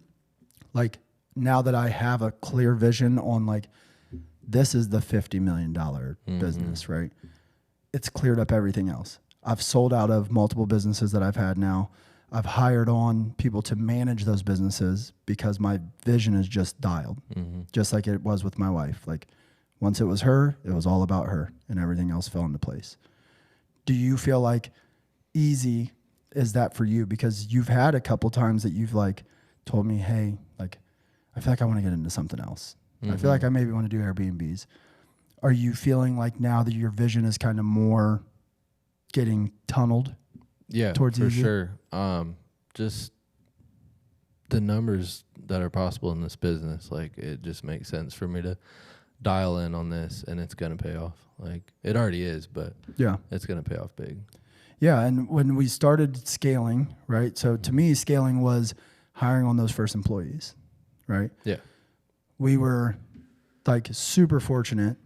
Speaker 2: Like now that I have a clear vision on like, this is the $50 million business, right? It's cleared up everything else. I've sold out of multiple businesses that I've had now. I've hired on people to manage those businesses because my vision is just dialed, just like it was with my wife. Like once it was her, it was all about her and everything else fell into place. Do you feel like easy is that for you? Because you've had a couple times that you've like told me, hey, like, I feel like I want to get into something else. I feel like I maybe want to do Airbnbs. Are you feeling like now that your vision is kind of more getting tunneled?
Speaker 1: Yeah,
Speaker 2: towards
Speaker 1: for
Speaker 2: easy?
Speaker 1: sure. Just the numbers that are possible in this business, like it just makes sense for me to dial in on this, and it's going to pay off. Like it already is, but
Speaker 2: yeah,
Speaker 1: it's going to pay off big.
Speaker 2: Yeah, and when we started scaling, right? So to me, scaling was hiring on those first employees, right?
Speaker 1: Yeah.
Speaker 2: We were like super fortunate.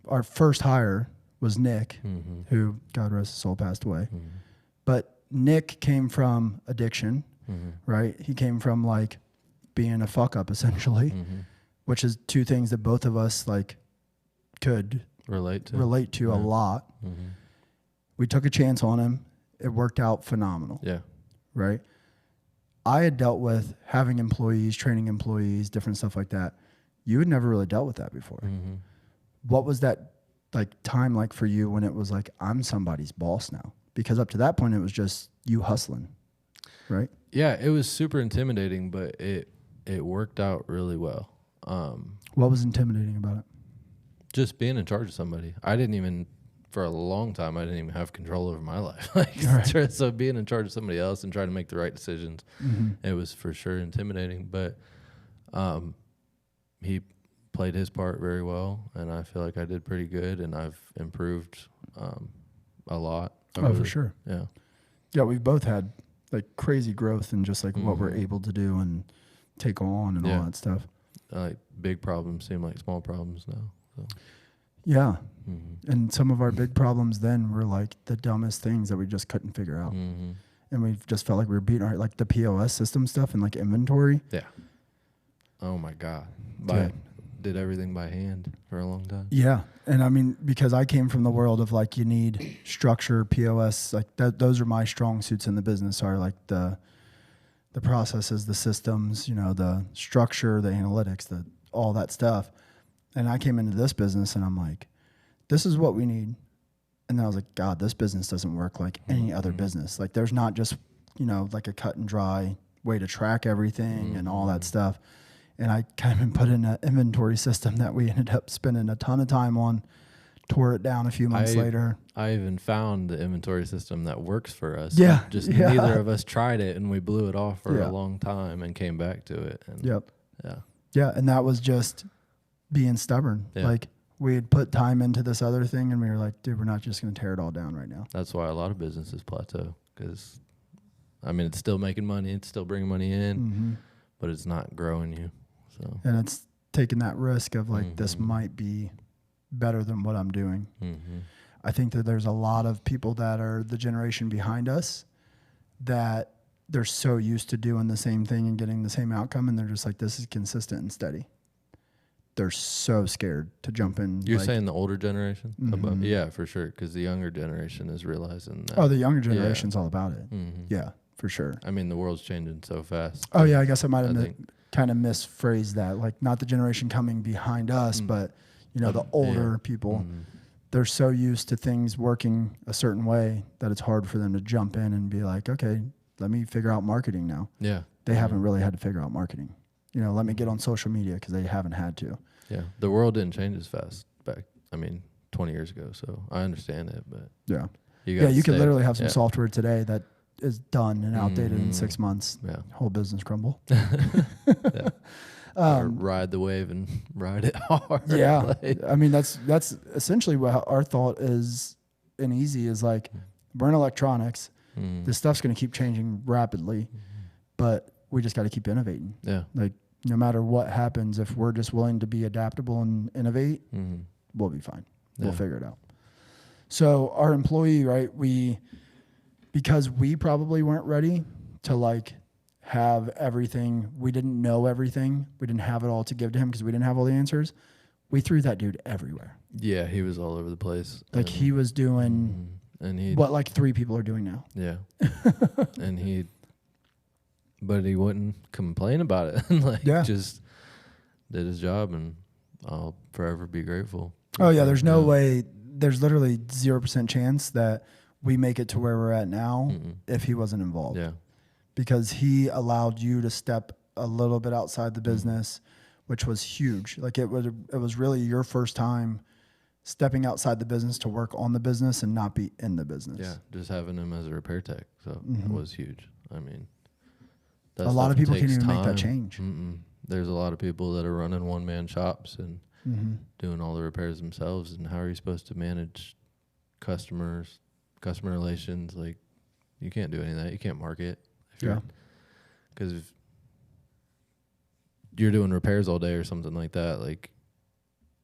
Speaker 2: Our first hire was Nick, who, God rest his soul, passed away. But Nick came from addiction, right? He came from like being a fuck up essentially, which is two things that both of us like could relate to a lot. We took a chance on him. It worked out phenomenal.
Speaker 1: Yeah.
Speaker 2: Right? I had dealt with having employees, training employees, different stuff like that. You had never really dealt with that before. What was that like time like for you when it was like, I'm somebody's boss now? Because up to that point, it was just you hustling, right?
Speaker 1: Yeah, it was super intimidating, but it worked out really well.
Speaker 2: What was intimidating about it?
Speaker 1: Just being in charge of somebody. For a long time, I didn't even have control over my life. So being in charge of somebody else and trying to make the right decisions, it was for sure intimidating. But he played his part very well, and I feel like I did pretty good, and I've improved a lot.
Speaker 2: Oh, for sure.
Speaker 1: Yeah.
Speaker 2: Yeah, we've both had like crazy growth in just like what we're
Speaker 1: Mm-hmm.
Speaker 2: able to do and take on and
Speaker 1: Yeah.
Speaker 2: all that stuff.
Speaker 1: Like big problems seem like small problems now. So.
Speaker 2: Yeah.
Speaker 1: Mm-hmm.
Speaker 2: And some of our big problems then were like the dumbest things that we just couldn't figure out.
Speaker 1: Mm-hmm.
Speaker 2: And we just felt like we were beating our, like the POS system stuff and like inventory.
Speaker 1: Yeah. Oh my God.
Speaker 2: Dude.
Speaker 1: Did everything by hand for a long time.
Speaker 2: Yeah. And I mean, because I came from the world of like, you need structure, POS, like those are my strong suits in the business, are like the processes, the systems, you know, the structure, the analytics, all that stuff. And I came into this business and I'm like, this is what we need. And then I was like, God, this business doesn't work like any other business. Like there's not just, you know, like a cut and dry way to track everything and all that stuff. And I kind of put in an inventory system that we ended up spending a ton of time on, tore it down a few months later.
Speaker 1: I even found the inventory system that works for us.
Speaker 2: Yeah.
Speaker 1: Just
Speaker 2: yeah.
Speaker 1: neither of us tried it, and we blew it off for
Speaker 2: Yeah.
Speaker 1: a long time and came back to it. And
Speaker 2: Yep.
Speaker 1: Yeah.
Speaker 2: Yeah. And that was just being stubborn.
Speaker 1: Yeah.
Speaker 2: Like we had put time into this other thing and we were like, dude, we're not just going to tear it all down right now.
Speaker 1: That's why a lot of businesses plateau, because, I mean, it's still making money. It's still bringing money in, but it's not growing you. So.
Speaker 2: And it's taking that risk of like, this might be better than what I'm doing. I think that there's a lot of people that are the generation behind us that they're so used to doing the same thing and getting the same outcome. And they're just like, this is consistent and steady. They're so scared to jump in.
Speaker 1: You're
Speaker 2: like,
Speaker 1: saying the older generation? Yeah, for sure. Because the younger generation is realizing that.
Speaker 2: Oh, the younger generation's all about it. Yeah, for sure.
Speaker 1: I mean, the world's changing so fast.
Speaker 2: Oh, yeah. I guess I might have kind of misphrased that. Like, not the generation coming behind us, but, you know, the older people. They're so used to things working a certain way that it's hard for them to jump in and be like, okay, let me figure out marketing now.
Speaker 1: Yeah.
Speaker 2: They haven't really had to figure out marketing. You know, let me get on social media because they haven't had to.
Speaker 1: Yeah. The world didn't change as fast back, 20 years ago. So I understand it, but
Speaker 2: yeah.
Speaker 1: you
Speaker 2: could literally have some software today that is done and outdated in 6 months.
Speaker 1: Yeah.
Speaker 2: Whole business crumble.
Speaker 1: Yeah. Or ride the wave and ride it hard.
Speaker 2: Yeah. I mean, that's essentially what our thought is in Easy is like, we're in electronics. This stuff's going to keep changing rapidly, but we just got to keep innovating.
Speaker 1: Yeah.
Speaker 2: Like no matter what happens, if we're just willing to be adaptable and innovate, we'll be fine. We'll figure it out. So our employee, right, because we probably weren't ready to like have everything. We didn't know everything. We didn't have it all to give to him because we didn't have all the answers. We threw that dude everywhere.
Speaker 1: Yeah, he was all over the place.
Speaker 2: Like he was doing what like 3 people are doing now.
Speaker 1: Yeah. But he wouldn't complain about it. Just did his job, and I'll forever be grateful. Oh yeah,
Speaker 2: there's no way. There's literally 0% chance that we make it to where we're at now if he wasn't involved.
Speaker 1: Yeah.
Speaker 2: Because he allowed you to step a little bit outside the business, which was huge. Like it was really your first time stepping outside the business to work on the business and not be in the business.
Speaker 1: Yeah, just having him as a repair tech. So it was huge. I mean,
Speaker 2: a lot of people can't even make that change.
Speaker 1: There's a lot of people that are running one-man shops and doing all the repairs themselves. And how are you supposed to manage customer relations? Like, you can't do any of that. You can't market. Because if you're doing repairs all day or something like that, like,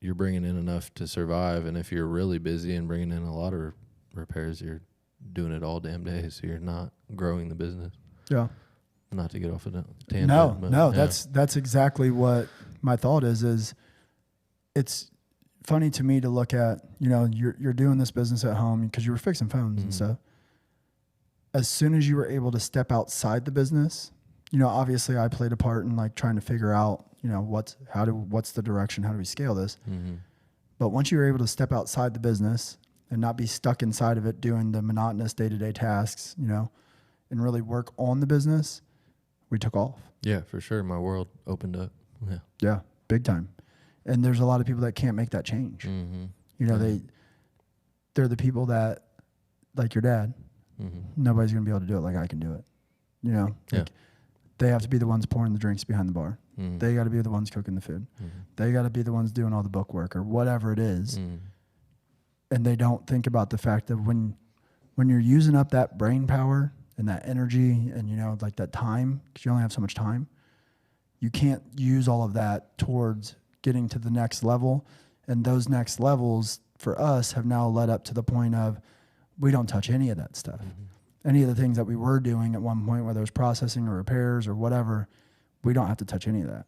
Speaker 1: you're bringing in enough to survive. And if you're really busy and bringing in a lot of repairs, you're doing it all damn day. So you're not growing the business.
Speaker 2: Yeah.
Speaker 1: Not to get off of a tangent.
Speaker 2: No, that's exactly what my thought is it's funny to me to look at, you know, you're doing this business at home because you were fixing phones and stuff. As soon as you were able to step outside the business, you know, obviously I played a part in like trying to figure out, you know, what's the direction, how do we scale this? But once you were able to step outside the business and not be stuck inside of it doing the monotonous day-to-day tasks, you know, and really work on the business, we took off.
Speaker 1: Yeah, for sure. My world opened up. Yeah.
Speaker 2: Yeah, big time. And there's a lot of people that can't make that change. You know, they're the people that, like your dad, nobody's going to be able to do it like I can do it. You know, like they have to be the ones pouring the drinks behind the bar. They got to be the ones cooking the food. They got to be the ones doing all the book work or whatever it is. And they don't think about the fact that when when you're using up that brain power and that energy and, you know, like that time, because you only have so much time, you can't use all of that towards getting to the next level. And those next levels for us have now led up to the point of we don't touch any of that stuff. Any of the things that we were doing at one point, whether it was processing or repairs or whatever, we don't have to touch any of that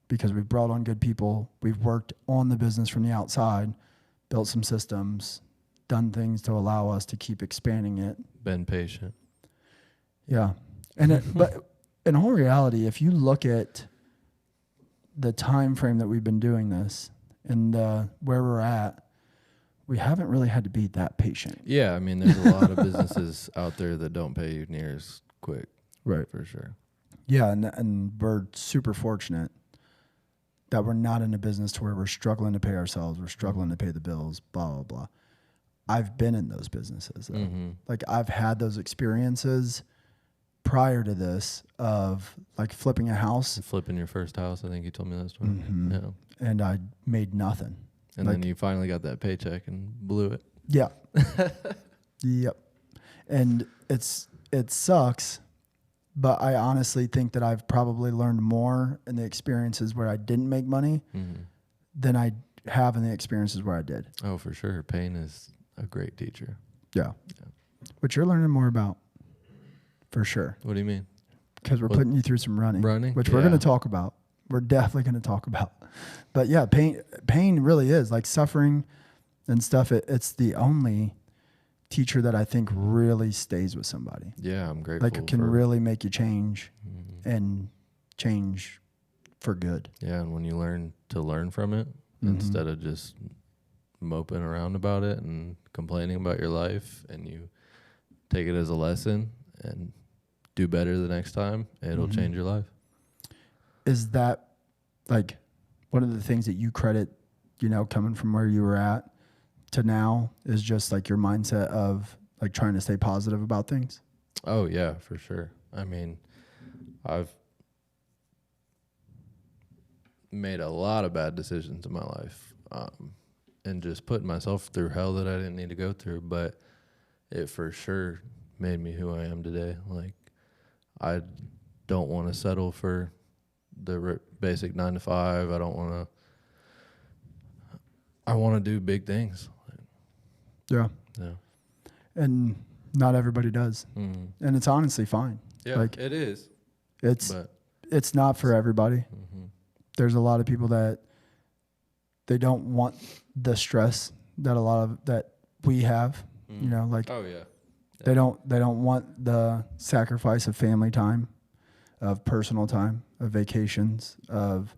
Speaker 2: because we've brought on good people. We've worked on the business from the outside, built some systems, done things to allow us to keep expanding it.
Speaker 1: Been patient.
Speaker 2: Yeah. And but in whole reality, if you look at the time frame that we've been doing this and where we're at, we haven't really had to be that patient.
Speaker 1: Yeah, I mean, there's a lot of businesses out there that don't pay you near as quick.
Speaker 2: Right.
Speaker 1: For sure.
Speaker 2: Yeah, and we're super fortunate that we're not in a business to where we're struggling to pay ourselves, we're struggling to pay the bills, blah, blah, blah. I've been in those businesses, though. Like, I've had those experiences prior to this of, like, flipping a house.
Speaker 1: Flipping your first house, I think you told me that story. Yeah.
Speaker 2: And I made nothing.
Speaker 1: And then you finally got that paycheck and blew it.
Speaker 2: Yeah. Yep. And it sucks, but I honestly think that I've probably learned more in the experiences where I didn't make money than I have in the experiences where I did.
Speaker 1: Oh, for sure. Pain is a great teacher.
Speaker 2: Yeah. Which you're learning more about, for sure.
Speaker 1: What do you mean?
Speaker 2: Because we're putting you through some running. Which we're going to talk about. We're definitely going to talk about. But yeah, pain really is, like suffering and stuff. It's the only teacher that I think really stays with somebody.
Speaker 1: Yeah, I'm grateful.
Speaker 2: Like, can really make you change and change for good.
Speaker 1: Yeah, and when you learn to learn from it instead of just moping around about it and complaining about your life, and you take it as a lesson and do better the next time, it'll change your life.
Speaker 2: Is that, like, one of the things that you credit, you know, coming from where you were at to now is just, like, your mindset of, like, trying to stay positive about things?
Speaker 1: Oh, yeah, for sure. I mean, I've made a lot of bad decisions in my life and just putting myself through hell that I didn't need to go through, but it for sure made me who I am today. Like, I don't want to settle for the basic 9 to 5. I want to do big things.
Speaker 2: Yeah.
Speaker 1: Yeah.
Speaker 2: And not everybody does. And it's honestly fine.
Speaker 1: Yeah,
Speaker 2: like,
Speaker 1: it is.
Speaker 2: It's not for everybody. There's a lot of people that they don't want the stress that we have, you know, like,
Speaker 1: oh yeah.
Speaker 2: They don't want the sacrifice of family time, of personal time, of vacations, of,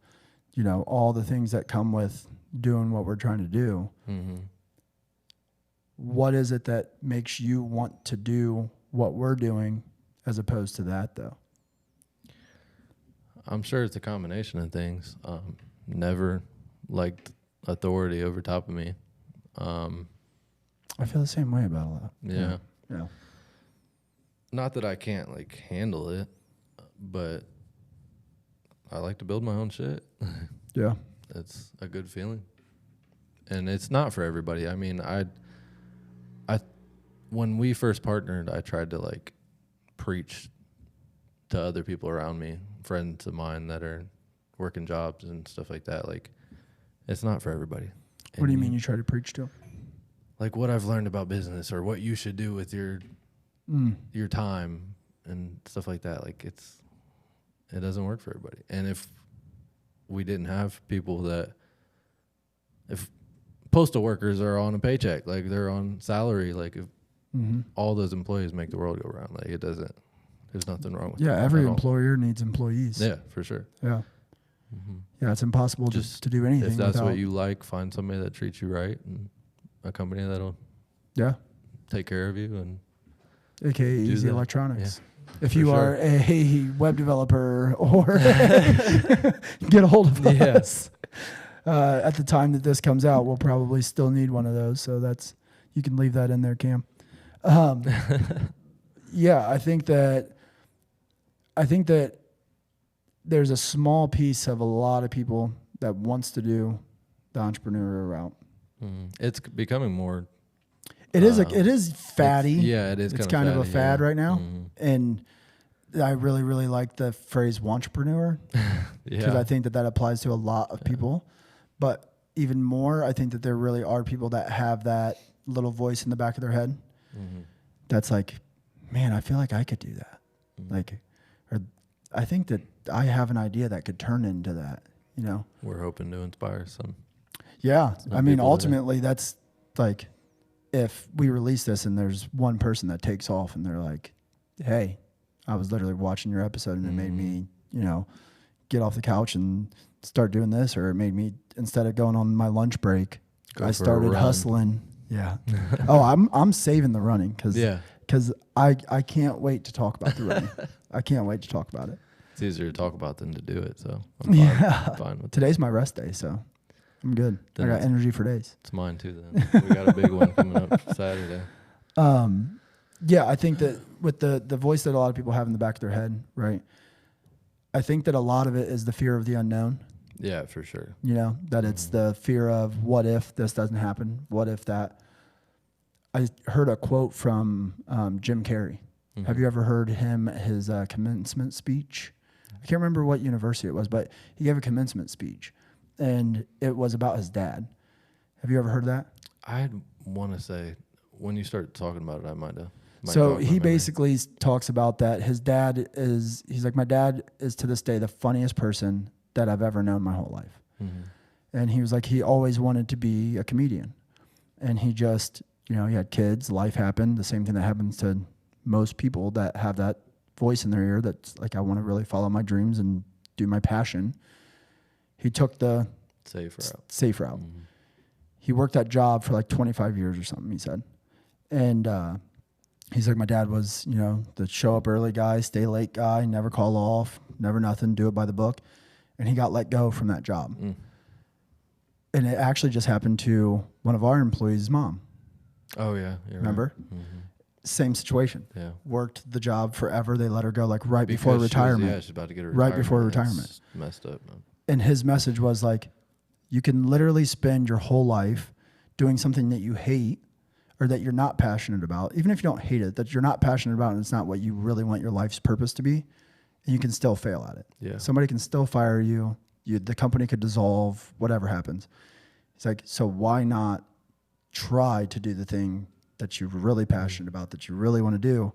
Speaker 2: you know, all the things that come with doing what we're trying to do. What is it that makes you want to do what we're doing as opposed to that, though?
Speaker 1: I'm sure it's a combination of things. Never liked authority over top of me.
Speaker 2: I feel the same way about all that.
Speaker 1: Yeah.
Speaker 2: Yeah.
Speaker 1: Not that I can't, like, handle it, but I like to build my own shit.
Speaker 2: Yeah.
Speaker 1: It's a good feeling. And it's not for everybody. I mean, when we first partnered, I tried to, like, preach to other people around me, friends of mine that are working jobs and stuff like that. Like, it's not for everybody.
Speaker 2: What do you mean you try to preach to?
Speaker 1: Like, what I've learned about business or what you should do with your time and stuff like that. Like, it doesn't work for everybody. And if we didn't have people if postal workers are on a paycheck, like, they're on salary, like, if all those employees make the world go round, like, there's nothing wrong with that.
Speaker 2: Yeah, every employer needs employees.
Speaker 1: Yeah, for sure.
Speaker 2: Yeah. Yeah, it's impossible just to do anything.
Speaker 1: If that's what you like, find somebody that treats you right and a company that'll take care of you, and
Speaker 2: AKA Easy Electronics.
Speaker 1: Yeah,
Speaker 2: if you are a web developer or get a hold of us. At the time that this comes out, we'll probably still need one of those. So you can leave that in there, Cam. Yeah, I think that there's a small piece of a lot of people that wants to do the entrepreneurial route.
Speaker 1: It's becoming more
Speaker 2: It is fatty.
Speaker 1: It is.
Speaker 2: It's kind of a fad right now,
Speaker 1: Mm-hmm.
Speaker 2: and I really, really like the phrase "wantrepreneur" because I think that applies to a lot of people. But even more, I think that there really are people that have that little voice in the back of their head that's like, man, I feel like I could do that. Like, or I think that I have an idea that could turn into that, you know?
Speaker 1: We're hoping to inspire some.
Speaker 2: Yeah. I mean, ultimately, that's like, if we release this and there's one person that takes off and they're like, hey, I was literally watching your episode and it made me, you know, get off the couch and start doing this, or it made me, instead of going on my lunch break, I started hustling. Yeah. I'm saving the running because I can't wait to talk about the running. I can't wait to talk about it.
Speaker 1: It's easier to talk about than to do it. So I'm fine with
Speaker 2: Today's my rest day, so I'm good. I got energy for days.
Speaker 1: It's mine too then. We got a big one coming up Saturday.
Speaker 2: Yeah, I think that with the voice that a lot of people have in the back of their head, right? I think that a lot of it is the fear of the unknown.
Speaker 1: Yeah, for sure.
Speaker 2: You know, that it's the fear of what if this doesn't happen? What if that? I heard a quote from Jim Carrey. Have you ever heard his commencement speech? I can't remember what university it was, but he gave a commencement speech, and it was about his dad. Have you ever heard that?
Speaker 1: I want to say, when you start talking about it, I might have.
Speaker 2: So he basically talks about that his dad is, he's like, my dad is to this day the funniest person that I've ever known my whole life. And he was like, he always wanted to be a comedian. And he just, you know, he had kids, life happened, the same thing that happens to most people that have that voice in their ear that's like, I want to really follow my dreams and do my passion. He took the safe route. He worked that job for like 25 years or something, he said. And he's like, my dad was, you know, the show up early guy, stay late guy, never call off, never nothing, do it by the book. And he got let go from that job. And it actually just happened to one of our employees' mom.
Speaker 1: Oh, yeah.
Speaker 2: Remember?
Speaker 1: Right.
Speaker 2: Same situation.
Speaker 1: Yeah.
Speaker 2: Worked the job forever. They let her go like before retirement.
Speaker 1: She's about to get her
Speaker 2: right before retirement.
Speaker 1: It's messed up, man.
Speaker 2: And his message was like, you can literally spend your whole life doing something that you hate or that you're not passionate about, even if you don't hate it, that you're not passionate about and it's not what you really want your life's purpose to be, and you can still fail at it.
Speaker 1: Yeah.
Speaker 2: Somebody can still fire you. The company could dissolve, whatever happens. It's like, so why not try to do the thing that you're really passionate about, that you really want to do,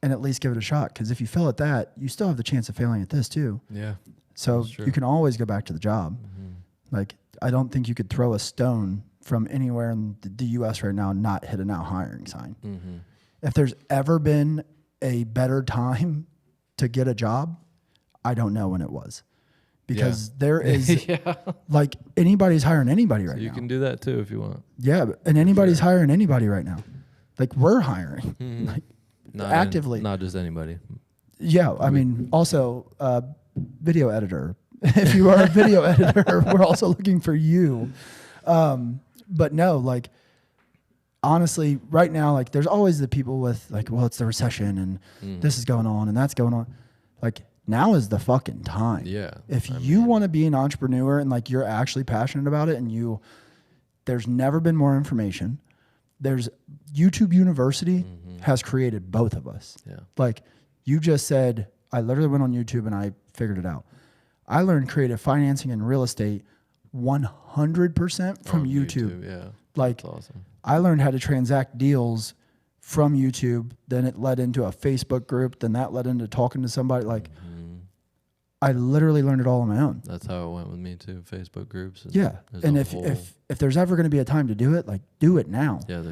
Speaker 2: and at least give it a shot? Because if you fail at that, you still have the chance of failing at this too.
Speaker 1: Yeah.
Speaker 2: So you can always go back to the job. Like, I don't think you could throw a stone from anywhere in the U.S. right now and not hit a now hiring sign. If there's ever been a better time to get a job, I don't know when it was. Because there is, like, anybody's hiring anybody right now.
Speaker 1: You can do that too if you want.
Speaker 2: Yeah, and anybody's hiring anybody right now. Like, we're hiring, like, actively.
Speaker 1: Not just anybody.
Speaker 2: Yeah, I mean, also, video editor. If you are a video editor, we're also looking for you. But no, like, honestly, right now, like, there's always the people with, like, well, it's the recession and this is going on and that's going on. Like, now is the fucking time.
Speaker 1: Yeah.
Speaker 2: If you want to be an entrepreneur and, like, you're actually passionate about it and there's never been more information. There's YouTube University has created both of us.
Speaker 1: Yeah.
Speaker 2: Like, you just said, I literally went on YouTube and I figured it out. I learned creative financing and real estate 100% from YouTube.
Speaker 1: Yeah.
Speaker 2: Like,
Speaker 1: that's awesome.
Speaker 2: I learned how to transact deals from YouTube. Then it led into a Facebook group. Then that led into talking to somebody. Like, I literally learned it all on my own.
Speaker 1: That's how it went with me too. Facebook groups.
Speaker 2: Yeah. And if there's ever going to be a time to do it, like, do it now.
Speaker 1: Yeah.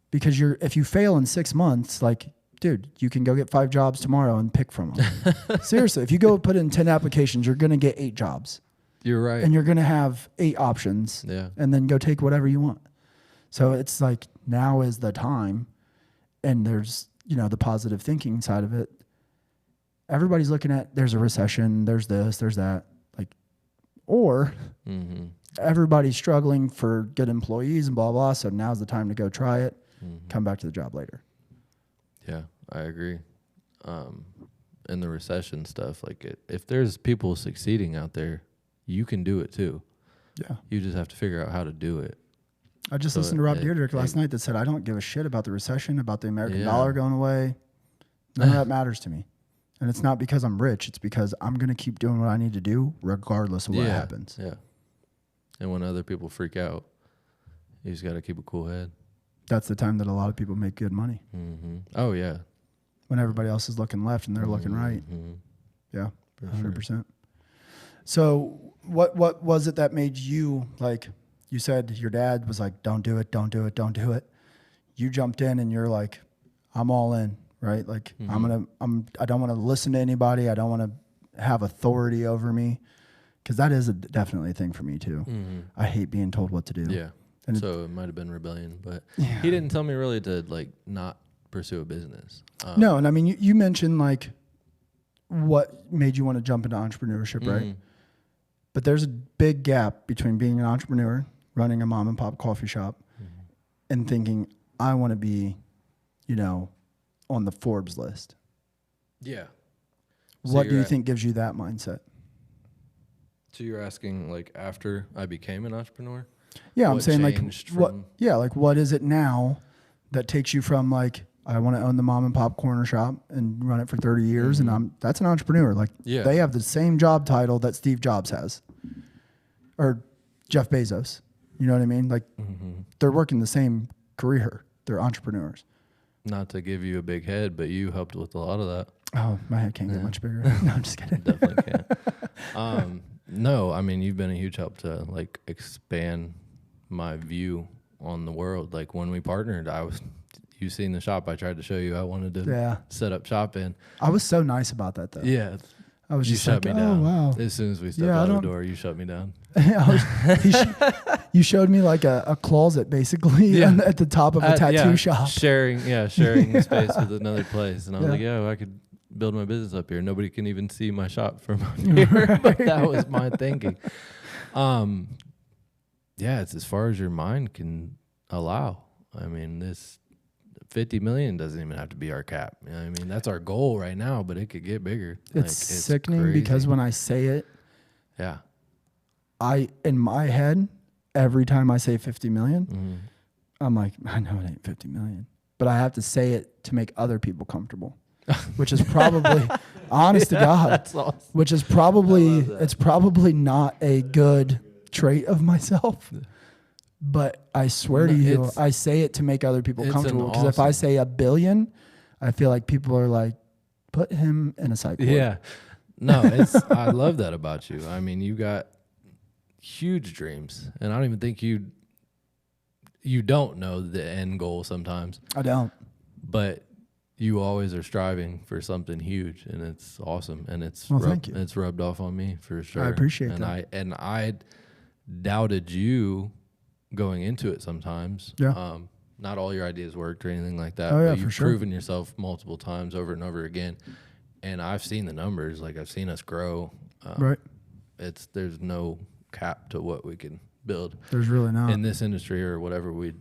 Speaker 2: Because if you fail in 6 months, like, dude, you can go get 5 jobs tomorrow and pick from them. Seriously, if you go put in 10 applications, you're going to get 8 jobs.
Speaker 1: You're right.
Speaker 2: And you're going to have 8 options.
Speaker 1: Yeah.
Speaker 2: And then go take whatever you want. So it's like, now is the time. And there's, you know, the positive thinking side of it. Everybody's looking at, there's a recession, there's this, there's that. Like, or everybody's struggling for good employees and blah, blah. So now's the time to go try it. Come back to the job later.
Speaker 1: Yeah, I agree. In the recession stuff, like, if there's people succeeding out there, you can do it too.
Speaker 2: Yeah.
Speaker 1: You just have to figure out how to do it.
Speaker 2: I just listened to Rob Dyrdek last night that said, I don't give a shit about the recession, about the American dollar going away. None of that matters to me. And it's not because I'm rich. It's because I'm going to keep doing what I need to do regardless of what happens.
Speaker 1: Yeah. And when other people freak out, you just got to keep a cool head.
Speaker 2: That's the time that a lot of people make good money.
Speaker 1: Mm-hmm. Oh, yeah.
Speaker 2: When everybody else is looking left and they're looking right.
Speaker 1: Mm-hmm.
Speaker 2: Yeah, 100%. So what was it that made you, like, you said your dad was like, don't do it, don't do it, don't do it. You jumped in and you're like, I'm all in, right? Like, I don't want to listen to anybody. I don't want to have authority over me. Because that is definitely a thing for me too. Mm-hmm. I hate being told what to do.
Speaker 1: Yeah. And so it might have been rebellion, but he didn't tell me really to like not pursue a business.
Speaker 2: No, and I mean, you mentioned like what made you want to jump into entrepreneurship, right? But there's a big gap between being an entrepreneur, running a mom and pop coffee shop, and thinking I want to be, you know, on the Forbes list.
Speaker 1: Yeah.
Speaker 2: So what do you think gives you that mindset?
Speaker 1: So you're asking like after I became an entrepreneur?
Speaker 2: Yeah, I'm saying like what is it now that takes you from like I want to own the mom and pop corner shop and run it for 30 years and that's an entrepreneur. Like they have the same job title that Steve Jobs has or Jeff Bezos. You know what I mean? Like they're working the same career. They're entrepreneurs.
Speaker 1: Not to give you a big head, but you helped with a lot of that.
Speaker 2: Oh, my head can't get much bigger. No, I'm just kidding.
Speaker 1: Definitely can't. No, I mean, you've been a huge help to like expand my view on the world. Like when we partnered, you seen the shop I tried to show you. I wanted to set up shop in.
Speaker 2: I was so nice about that though.
Speaker 1: Yeah.
Speaker 2: I was just
Speaker 1: shut
Speaker 2: like,
Speaker 1: me down.
Speaker 2: Oh, wow.
Speaker 1: As soon as we stepped out the door, you shut me down.
Speaker 2: You showed me like a closet basically at the top of a tattoo shop.
Speaker 1: Sharing the space with another place. And I was like, I could build my business up here. Nobody can even see my shop from up here. But that was my thinking. It's as far as your mind can allow. I mean, this 50 million doesn't even have to be our cap. You know what I mean, that's our goal right now, but it could get bigger.
Speaker 2: It's sickening crazy. Because when I say it, in my head, every time I say 50 million, I'm like, I know it ain't 50 million, but I have to say it to make other people comfortable. Which is probably, honest to God, that's awesome. Which is probably, it's probably not a good trait of myself. But I swear to you, I say it to make other people comfortable. Because if I say $1 billion, I feel like people are like, put him in a psych ward.
Speaker 1: Yeah. No, I love that about you. I mean, you got huge dreams. And I don't even think you don't know the end goal sometimes.
Speaker 2: I don't.
Speaker 1: But you always are striving for something huge, and it's awesome, and it's rubbed off on me for sure.
Speaker 2: I appreciate that.
Speaker 1: I doubted you going into it sometimes.
Speaker 2: Yeah.
Speaker 1: Not all your ideas worked or anything like that.
Speaker 2: Oh, yeah,
Speaker 1: but you've
Speaker 2: for sure.
Speaker 1: proven yourself multiple times over and over again, and I've seen the numbers. Like I've seen us grow.
Speaker 2: Right.
Speaker 1: There's no cap to what we can build.
Speaker 2: There's really not
Speaker 1: in this industry or whatever we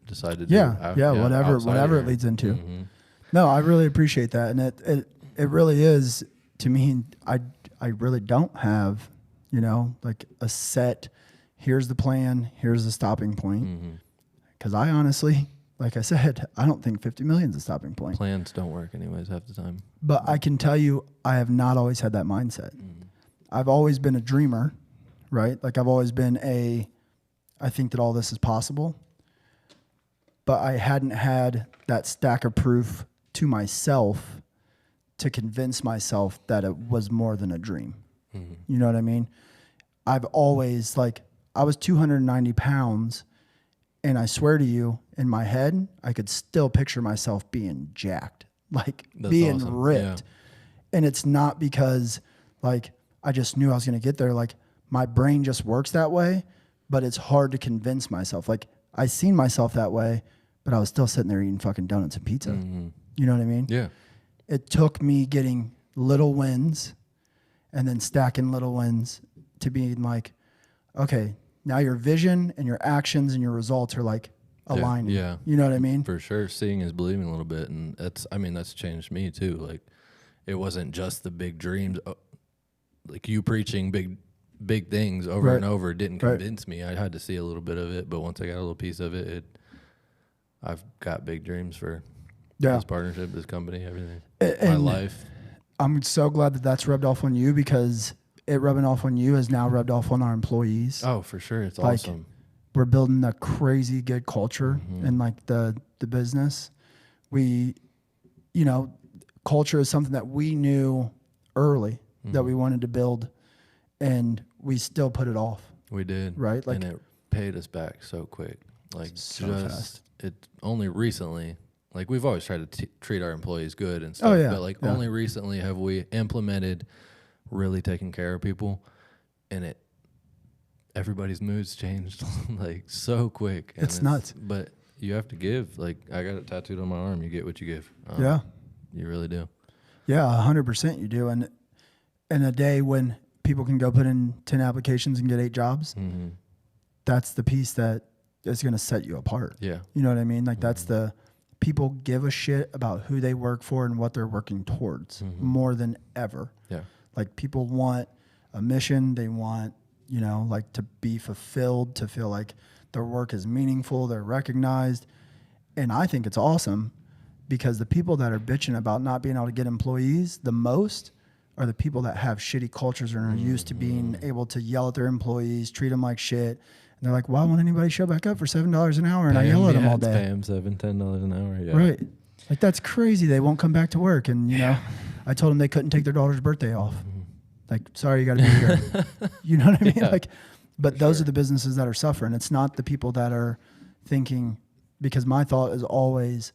Speaker 1: decide to do.
Speaker 2: Whatever it leads into.
Speaker 1: Mm-hmm.
Speaker 2: No, I really appreciate that, and it really is to me. I really don't have, like a set. Here's the plan. Here's the stopping point. Because I honestly, like I said, I don't think 50 million is a stopping point.
Speaker 1: Plans don't work anyways half the time.
Speaker 2: But I can tell you, I have not always had that mindset. I've always been a dreamer, right? Like I've always been I think that all this is possible. But I hadn't had that stack of proof to myself to convince myself that it was more than a dream. You know what I mean? I've always I was 290 pounds and I swear to you, in my head, I could still picture myself being jacked, being awesome. Ripped. Yeah. And it's not because I just knew I was going to get there. My brain just works that way, but it's hard to convince myself. I seen myself that way, but I was still sitting there eating fucking donuts and pizza. You know what I mean?
Speaker 1: Yeah.
Speaker 2: It took me getting little wins and then stacking little wins to being like, okay, now your vision and your actions and your results are aligning.
Speaker 1: Yeah.
Speaker 2: You know what I mean?
Speaker 1: For sure. Seeing is believing a little bit. And that's changed me too. It wasn't just the big dreams, like you preaching big big things over
Speaker 2: Right.
Speaker 1: and over didn't
Speaker 2: Right.
Speaker 1: convince me. I had to see a little bit of it, but once I got a little piece of it, I've got big dreams for
Speaker 2: Yeah.
Speaker 1: this partnership, this company, everything,
Speaker 2: And
Speaker 1: my life.
Speaker 2: I'm so glad that that's rubbed off on you, because it rubbing off on you has now rubbed off on our employees.
Speaker 1: Oh, for sure. It's
Speaker 2: Like,
Speaker 1: awesome.
Speaker 2: We're building a crazy good culture in like the business. We, culture is something that we knew early that we wanted to build, and we still put it off.
Speaker 1: We did.
Speaker 2: Right? Like,
Speaker 1: and it paid us back so quick. Like,
Speaker 2: so fast.
Speaker 1: It only recently, like, we've always tried to treat our employees good and stuff.
Speaker 2: Oh, yeah.
Speaker 1: But, like,
Speaker 2: Yeah.
Speaker 1: only recently have we implemented really taking care of people, and everybody's mood's changed, like, so quick. And
Speaker 2: It's nuts.
Speaker 1: But you have to give. Like, I got it tattooed on my arm. You get what you give.
Speaker 2: Yeah.
Speaker 1: You really do.
Speaker 2: Yeah, 100% you do. And in a day when people can go put in 10 applications and get 8 jobs, that's the piece that is going to set you apart.
Speaker 1: Yeah.
Speaker 2: You know what I mean? Like, that's the people give a shit about who they work for and what they're working towards more than ever.
Speaker 1: Yeah.
Speaker 2: Like, people want a mission. They want, like, to be fulfilled, to feel like their work is meaningful, they're recognized. And I think it's awesome, because the people that are bitching about not being able to get employees the most are the people that have shitty cultures and are used to being able to yell at their employees, treat them like shit. And they're like, why won't anybody show back up for $7 an hour? And I yell at them all day.
Speaker 1: Pay them $10 an hour. Yeah.
Speaker 2: Right. Like, that's crazy. They won't come back to work. And, I told them they couldn't take their daughter's birthday off. Like, sorry, you got to be here. You know what I mean?
Speaker 1: Yeah,
Speaker 2: like, but those are the businesses that are suffering. It's not the people that are thinking, because my thought is always,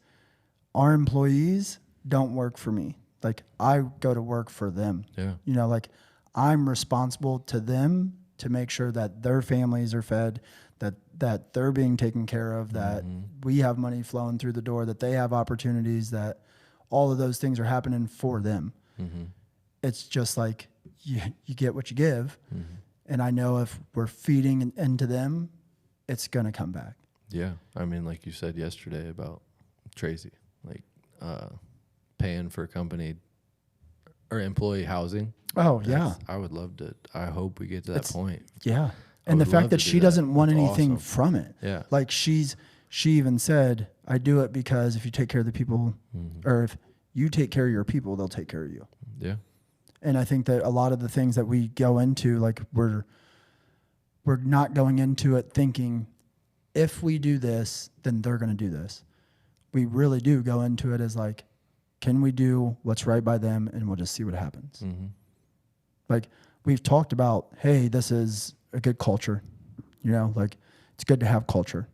Speaker 2: our employees don't work for me. Like, I go to work for them.
Speaker 1: Yeah.
Speaker 2: Like, I'm responsible to them to make sure that their families are fed, that they're being taken care of, that we have money flowing through the door, that they have opportunities, that all of those things are happening for them. It's just like, you get what you give. And I know if we're feeding into them, it's going to come back.
Speaker 1: Yeah. I mean, like you said yesterday about Tracy, like, paying for company or employee housing.
Speaker 2: Oh, yeah.
Speaker 1: I would love to. I hope we get to that point.
Speaker 2: Yeah.
Speaker 1: I
Speaker 2: And the
Speaker 1: would
Speaker 2: fact
Speaker 1: love
Speaker 2: that
Speaker 1: to do
Speaker 2: she
Speaker 1: that.
Speaker 2: doesn't want
Speaker 1: That's
Speaker 2: anything
Speaker 1: awesome.
Speaker 2: from it.
Speaker 1: Yeah.
Speaker 2: Like, she even said, I do it because if you take care of the people, or if you take care of your people, they'll take care of you.
Speaker 1: Yeah.
Speaker 2: And I think that a lot of the things that we go into, like, we're not going into it thinking, if we do this, then they're going to do this. We really do go into it as like, can we do what's right by them, and we'll just see what happens. Like, we've talked about, hey, this is a good culture, like, it's good to have culture.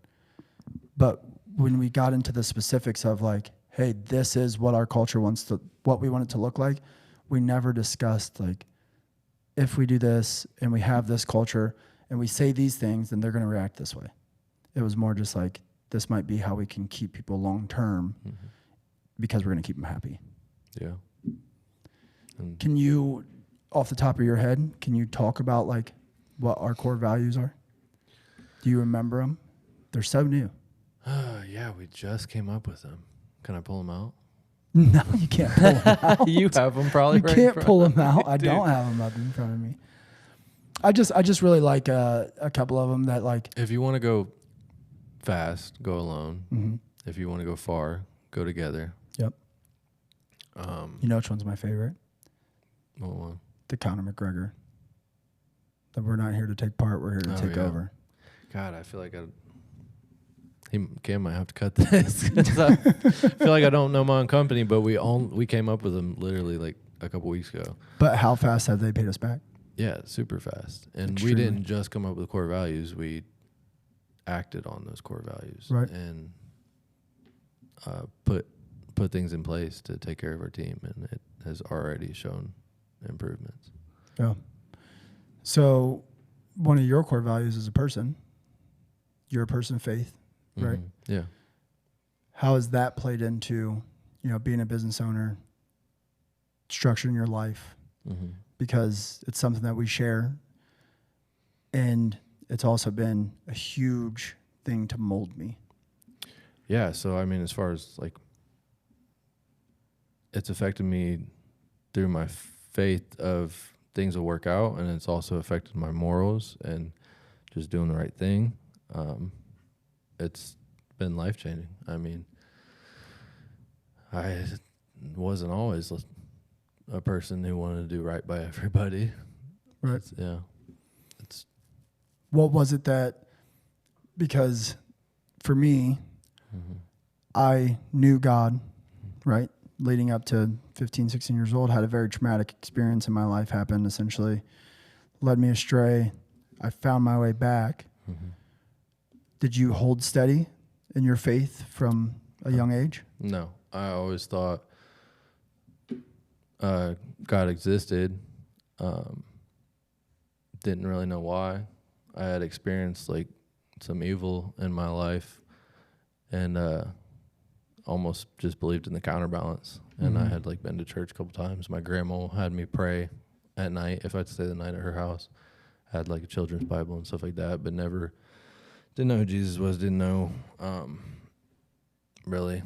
Speaker 2: But when we got into the specifics of like, hey, this is what our culture what we want it to look like, we never discussed like, if we do this and we have this culture and we say these things, then they're going to react this way. It was more just like, this might be how we can keep people long term, because we're going to keep them happy.
Speaker 1: Yeah.
Speaker 2: Can you, off the top of your head, can you talk about like what our core values are? Do you remember them? They're so new.
Speaker 1: Yeah, we just came up with them. Can I pull them out?
Speaker 2: No, you can't pull them out.
Speaker 1: You have them probably.
Speaker 2: You can't pull them out. I don't have them up in front of me. I just really like a couple of them that, like,
Speaker 1: If you want to go fast, go alone. If you want to go far, go together.
Speaker 2: Yep. You know which one's my favorite?
Speaker 1: What one?
Speaker 2: The Conor McGregor. That we're not here to take part, we're here to take over.
Speaker 1: God, I feel like Cam might have to cut this. 'Cause I feel like I don't know my own company, but we came up with them literally like a couple weeks ago.
Speaker 2: But how fast have they paid us back?
Speaker 1: Yeah, super fast. And
Speaker 2: Extremely.
Speaker 1: we didn't just come up with core values. We acted on those core values.
Speaker 2: Right.
Speaker 1: And put things in place to take care of our team, and it has already shown improvements.
Speaker 2: Yeah. So one of your core values as a person, you're a person of faith, right?
Speaker 1: Yeah.
Speaker 2: How has that played into, being a business owner, structuring your life? Because it's something that we share, and it's also been a huge thing to mold me.
Speaker 1: Yeah, so I mean, as far as like, it's affected me through my faith of things will work out, and it's also affected my morals and just doing the right thing. It's been life-changing. I mean, I wasn't always a person who wanted to do right by everybody.
Speaker 2: Right.
Speaker 1: It's
Speaker 2: What was it that, because for me, I knew God, right? Leading up to 15, 16 years old, had a very traumatic experience in my life happen, essentially led me astray. I found my way back. Did you hold steady in your faith from a young age?
Speaker 1: No, I always thought God existed. Didn't really know why. I had experienced like some evil in my life, and almost just believed in the counterbalance. And I had like been to church a couple times. My grandma had me pray at night if I'd stay the night at her house. I had like a children's Bible and stuff like that, but didn't know who Jesus was. Didn't know really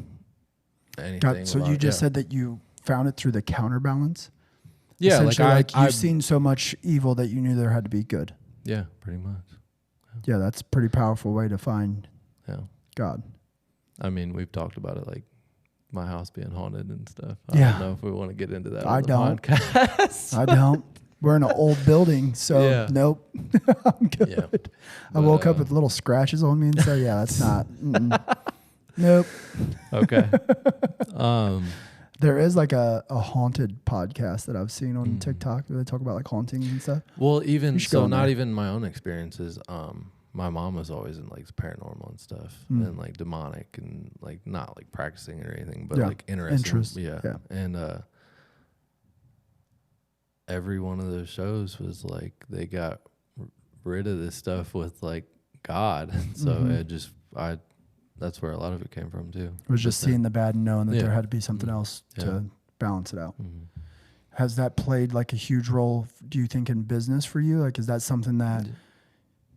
Speaker 1: anything.
Speaker 2: So you just said that you found it through the counterbalance?
Speaker 1: Yeah,
Speaker 2: like you've seen so much evil that you knew there had to be good.
Speaker 1: Yeah, pretty much.
Speaker 2: Yeah, that's a pretty powerful way to find God.
Speaker 1: I mean, we've talked about it, like my house being haunted and stuff. I don't know if we want to get into that.
Speaker 2: I don't. I don't. We're in an old building, so nope. I'm good. Yeah. I woke up with little scratches on me and said, yeah, that's not. Nope.
Speaker 1: Okay.
Speaker 2: There is like a haunted podcast that I've seen on TikTok where they talk about like hauntings and stuff.
Speaker 1: Well, even so, not even my own experiences. My mom was always in like paranormal and stuff and like demonic and like not like practicing or anything, but like interesting. Yeah. And every one of those shows was like they got rid of this stuff with like God. So that's where a lot of it came from too.
Speaker 2: It was just seeing the bad and knowing that there had to be something else to balance it out. Has that played like a huge role, do you think, in business for you? Like, is that something that,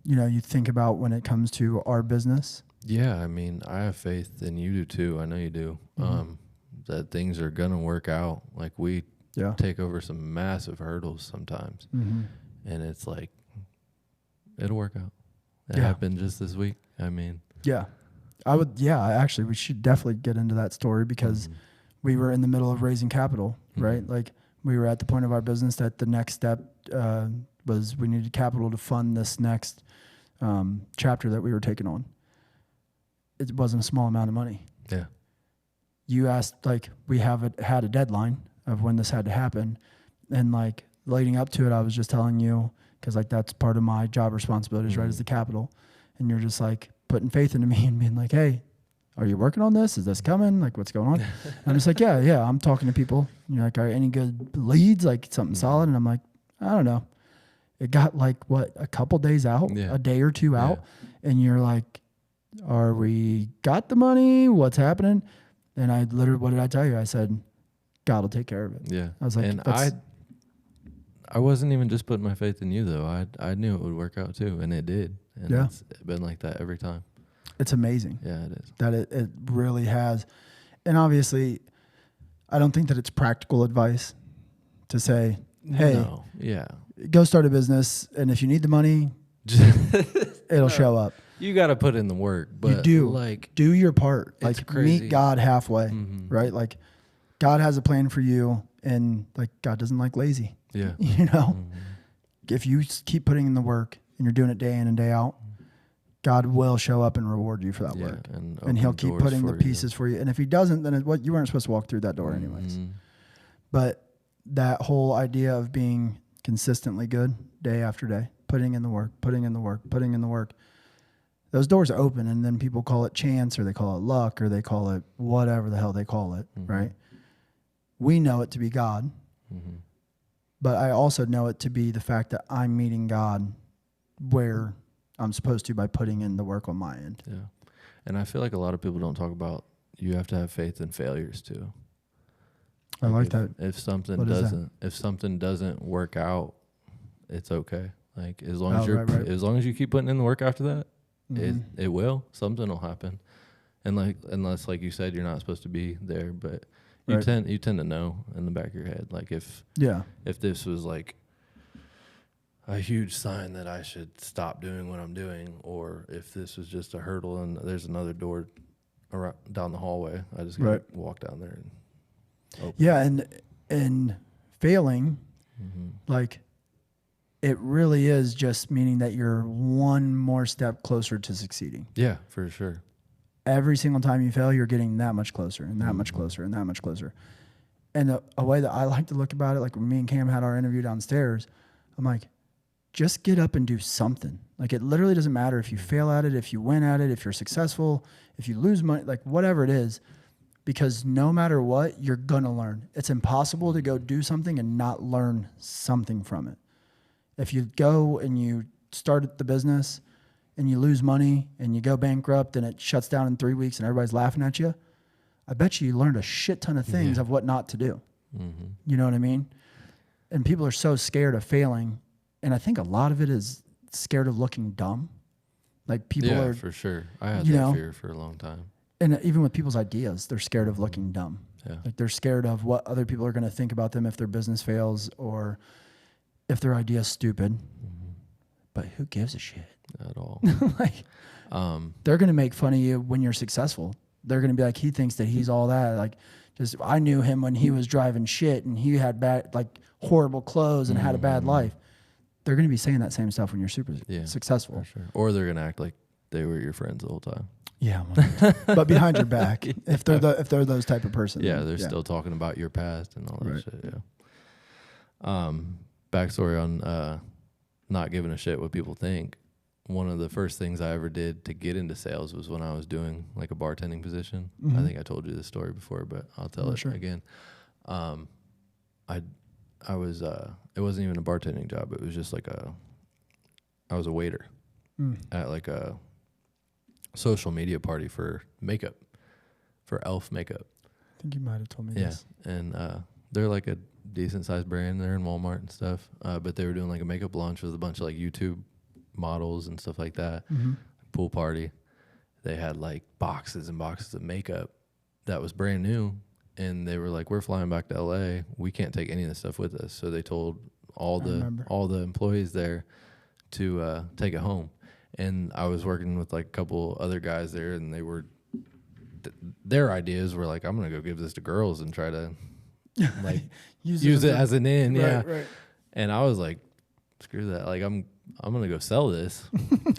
Speaker 2: you know, you think about when it comes to our business?
Speaker 1: Yeah. I mean, I have faith, and you do too. I know you do. That things are going to work out. Like we take over some massive hurdles sometimes. And it's like, it'll work out. It happened just this week. I mean. Yeah.
Speaker 2: Actually, we should definitely get into that story because we were in the middle of raising capital, right? Like we were at the point of our business that the next step was we needed capital to fund this next chapter that we were taking on. It wasn't a small amount of money. Yeah. You asked, like, we had a deadline of when this had to happen. And like leading up to it, I was just telling you, because like that's part of my job responsibilities, right, is the capital. And you're just like putting faith into me and being like, hey, are you working on this? Is this coming? Like, what's going on? And I'm just like, yeah, I'm talking to people. And you're like, are any good leads? Like something solid? And I'm like, I don't know. It got like, a couple days out, a day or two out. And you're like, are we got the money? What's happening? And I literally, what did I tell you? I said, God will take care of it. Yeah. I was like,
Speaker 1: and I wasn't even just putting my faith in you though. I knew it would work out too. And it did. And it's been like that every time.
Speaker 2: It's amazing.
Speaker 1: Yeah, it is.
Speaker 2: That it really has. And obviously, I don't think that it's practical advice to say, hey, go start a business. And if you need the money, it'll show up.
Speaker 1: You got to put in the work. But
Speaker 2: you do.
Speaker 1: Like,
Speaker 2: do your part. Like, meet God halfway, right? Like, God has a plan for you. And, like, God doesn't like lazy. Yeah. You know? If you keep putting in the work and you're doing it day in and day out, God will show up and reward you for that work. And he'll keep putting the pieces for you. And if he doesn't, then you weren't supposed to walk through that door anyways. But that whole idea of being consistently good day after day, putting in the work, those doors open, and then people call it chance, or they call it luck, or they call it whatever the hell they call it, right? We know it to be God. But I also know it to be the fact that I'm meeting God where I'm supposed to by putting in the work on my end.
Speaker 1: Yeah. And I feel like a lot of people don't talk about you have to have faith in failures too.
Speaker 2: I like that.
Speaker 1: If something doesn't work out, it's okay. Like as long as long as you keep putting in the work after that, it will. Something will happen. And like unless like you said you're not supposed to be there, but you tend to know in the back of your head. Like if this was like a huge sign that I should stop doing what I'm doing, or if this was just a hurdle and there's another door around, down the hallway, I just gotta walk down there and open.
Speaker 2: Yeah, and failing, like, it really is just meaning that you're one more step closer to succeeding.
Speaker 1: Yeah, for sure.
Speaker 2: Every single time you fail, you're getting that much closer and that much closer and that much closer. And a way that I like to look about it, like when me and Cam had our interview downstairs, I'm like, just get up and do something. Like, it literally doesn't matter if you fail at it, if you win at it, if you're successful, if you lose money, like whatever it is, because no matter what, you're going to learn. It's impossible to go do something and not learn something from it. If you go and you start the business and you lose money and you go bankrupt and it shuts down in 3 weeks and everybody's laughing at you, I bet you learned a shit ton of things of what not to do. You know what I mean? And people are so scared of failing. And I think a lot of it is scared of looking dumb. Like, people are...
Speaker 1: for sure. I had that fear for a long time.
Speaker 2: And even with people's ideas, they're scared of looking dumb.
Speaker 1: Yeah.
Speaker 2: Like, they're scared of what other people are going to think about them if their business fails or if their idea is stupid. But who gives a shit?
Speaker 1: At all.
Speaker 2: Like, they're going to make fun of you when you're successful. They're going to be like, he thinks that he's all that. Like, just, I knew him when he was driving shit and he had bad, like, horrible clothes and had a bad life. They're going to be saying that same stuff when you're super successful.
Speaker 1: For sure. Or they're going to act like they were your friends the whole time.
Speaker 2: Yeah, but behind your back, if they're those type of person.
Speaker 1: Yeah, they're still talking about your past and all that shit. Yeah. Backstory on not giving a shit what people think. One of the first things I ever did to get into sales was when I was doing like a bartending position. I think I told you this story before, but I'll tell it again. I was it wasn't even a bartending job. It was just like I was a waiter at like a social media party for makeup, for Elf makeup.
Speaker 2: I think you might have told me this.
Speaker 1: And they're like a decent sized brand. They're in Walmart and stuff. But they were doing like a makeup launch with a bunch of like YouTube models and stuff like that. Pool party. They had like boxes and boxes of makeup that was brand new. And they were like, we're flying back to LA. We can't take any of this stuff with us. So they told all the employees there to take it home. And I was working with like a couple other guys there, and they were their ideas were like, I'm gonna go give this to girls and try to like use it as an in.
Speaker 2: Right.
Speaker 1: And I was like, screw that. Like, I'm gonna go sell this.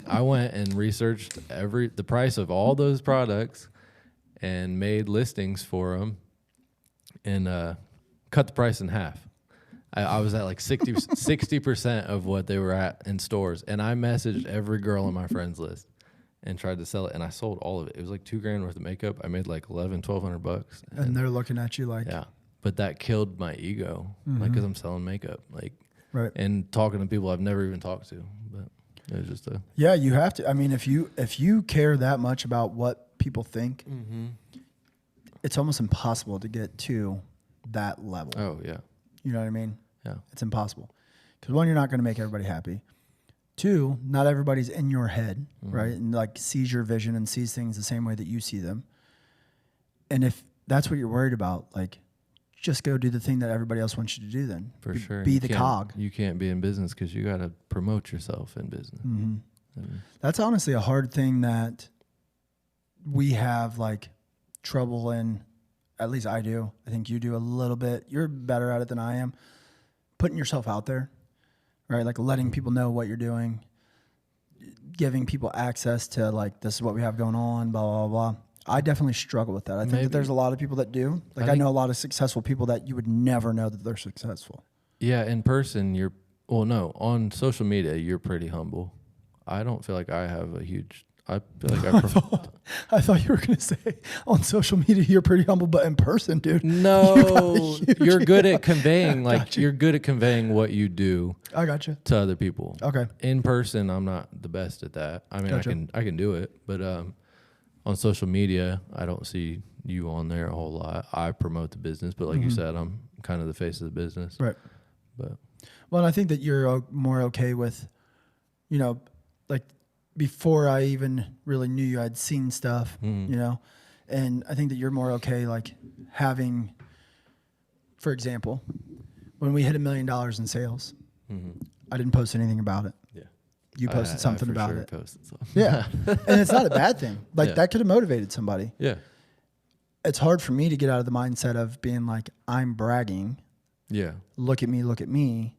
Speaker 1: I went and researched the price of all those products and made listings for them. And cut the price in half. I was at like 60% of what they were at in stores. And I messaged every girl on my friends list and tried to sell it. And I sold all of it. It was like $2,000 worth of makeup. I made like $1,200.
Speaker 2: And they're looking at you like...
Speaker 1: Yeah. But that killed my ego. Like, because I'm selling makeup. Like,
Speaker 2: right.
Speaker 1: And talking to people I've never even talked to. But it was just a...
Speaker 2: Yeah, you have to. I mean, if you care that much about what people think... It's almost impossible to get to that level.
Speaker 1: Oh, yeah.
Speaker 2: You know what I mean?
Speaker 1: Yeah.
Speaker 2: It's impossible. Because one, you're not going to make everybody happy. Two, not everybody's in your head, right? And like sees your vision and sees things the same way that you see them. And if that's what you're worried about, like, just go do the thing that everybody else wants you to do then.
Speaker 1: For sure.
Speaker 2: Be the cog.
Speaker 1: You can't be in business because you got to promote yourself in business.
Speaker 2: That's honestly a hard thing that we have, like, trouble in. At least I do. I think you do a little bit. You're better at it than I am. Putting yourself out there, right? Like letting people know what you're doing, giving people access to like, this is what we have going on, blah, blah, blah. I definitely struggle with that. I think that there's a lot of people that do. Like, I know a lot of successful people that you would never know that they're successful.
Speaker 1: Yeah, in person, on social media, you're pretty humble. I don't feel like I have a huge... I feel like
Speaker 2: I thought you were going to say on social media you're pretty humble, but in person, dude.
Speaker 1: No, you're good at conveying you're good at conveying what you do.
Speaker 2: I got you.
Speaker 1: To other people.
Speaker 2: Okay.
Speaker 1: In person, I'm not the best at that. I mean, I can do it, but on social media, I don't see you on there a whole lot. I promote the business, but like you said, I'm kind of the face of the business.
Speaker 2: Right.
Speaker 1: But
Speaker 2: well, I think that you're more okay with, like, before I even really knew you, I'd seen stuff, and I think that you're more okay, like, having, for example, when we hit $1 million in sales, I didn't post anything about it.
Speaker 1: Yeah.
Speaker 2: You posted something
Speaker 1: for
Speaker 2: about
Speaker 1: sure
Speaker 2: it.
Speaker 1: Posted something.
Speaker 2: Yeah. And it's not a bad thing. Like that could have motivated somebody.
Speaker 1: Yeah.
Speaker 2: It's hard for me to get out of the mindset of being like, I'm bragging.
Speaker 1: Yeah.
Speaker 2: Look at me,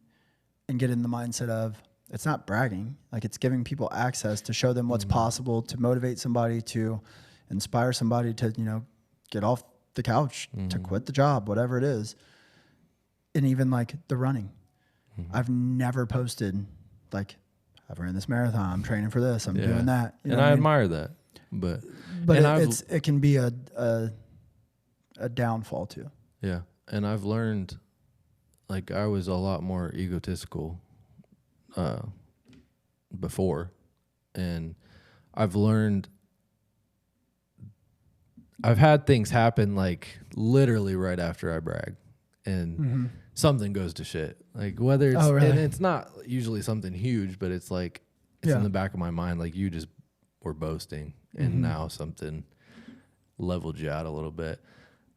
Speaker 2: and get in the mindset of it's not bragging. Like it's giving people access to show them what's possible, to motivate somebody, to inspire somebody to, you know, get off the couch, to quit the job, whatever it is. And even like the running. I've never posted like, I've ran this marathon, I'm training for this, I'm doing that. You know
Speaker 1: and I admire that. But
Speaker 2: it can be a downfall too.
Speaker 1: Yeah. And I've learned, like, I was a lot more egotistical before. And I've learned, I've had things happen, like, literally right after I brag. And something goes to shit. Like, whether it's, and it's not usually something huge, but it's like, it's in the back of my mind, like, you just were boasting. And now something leveled you out a little bit.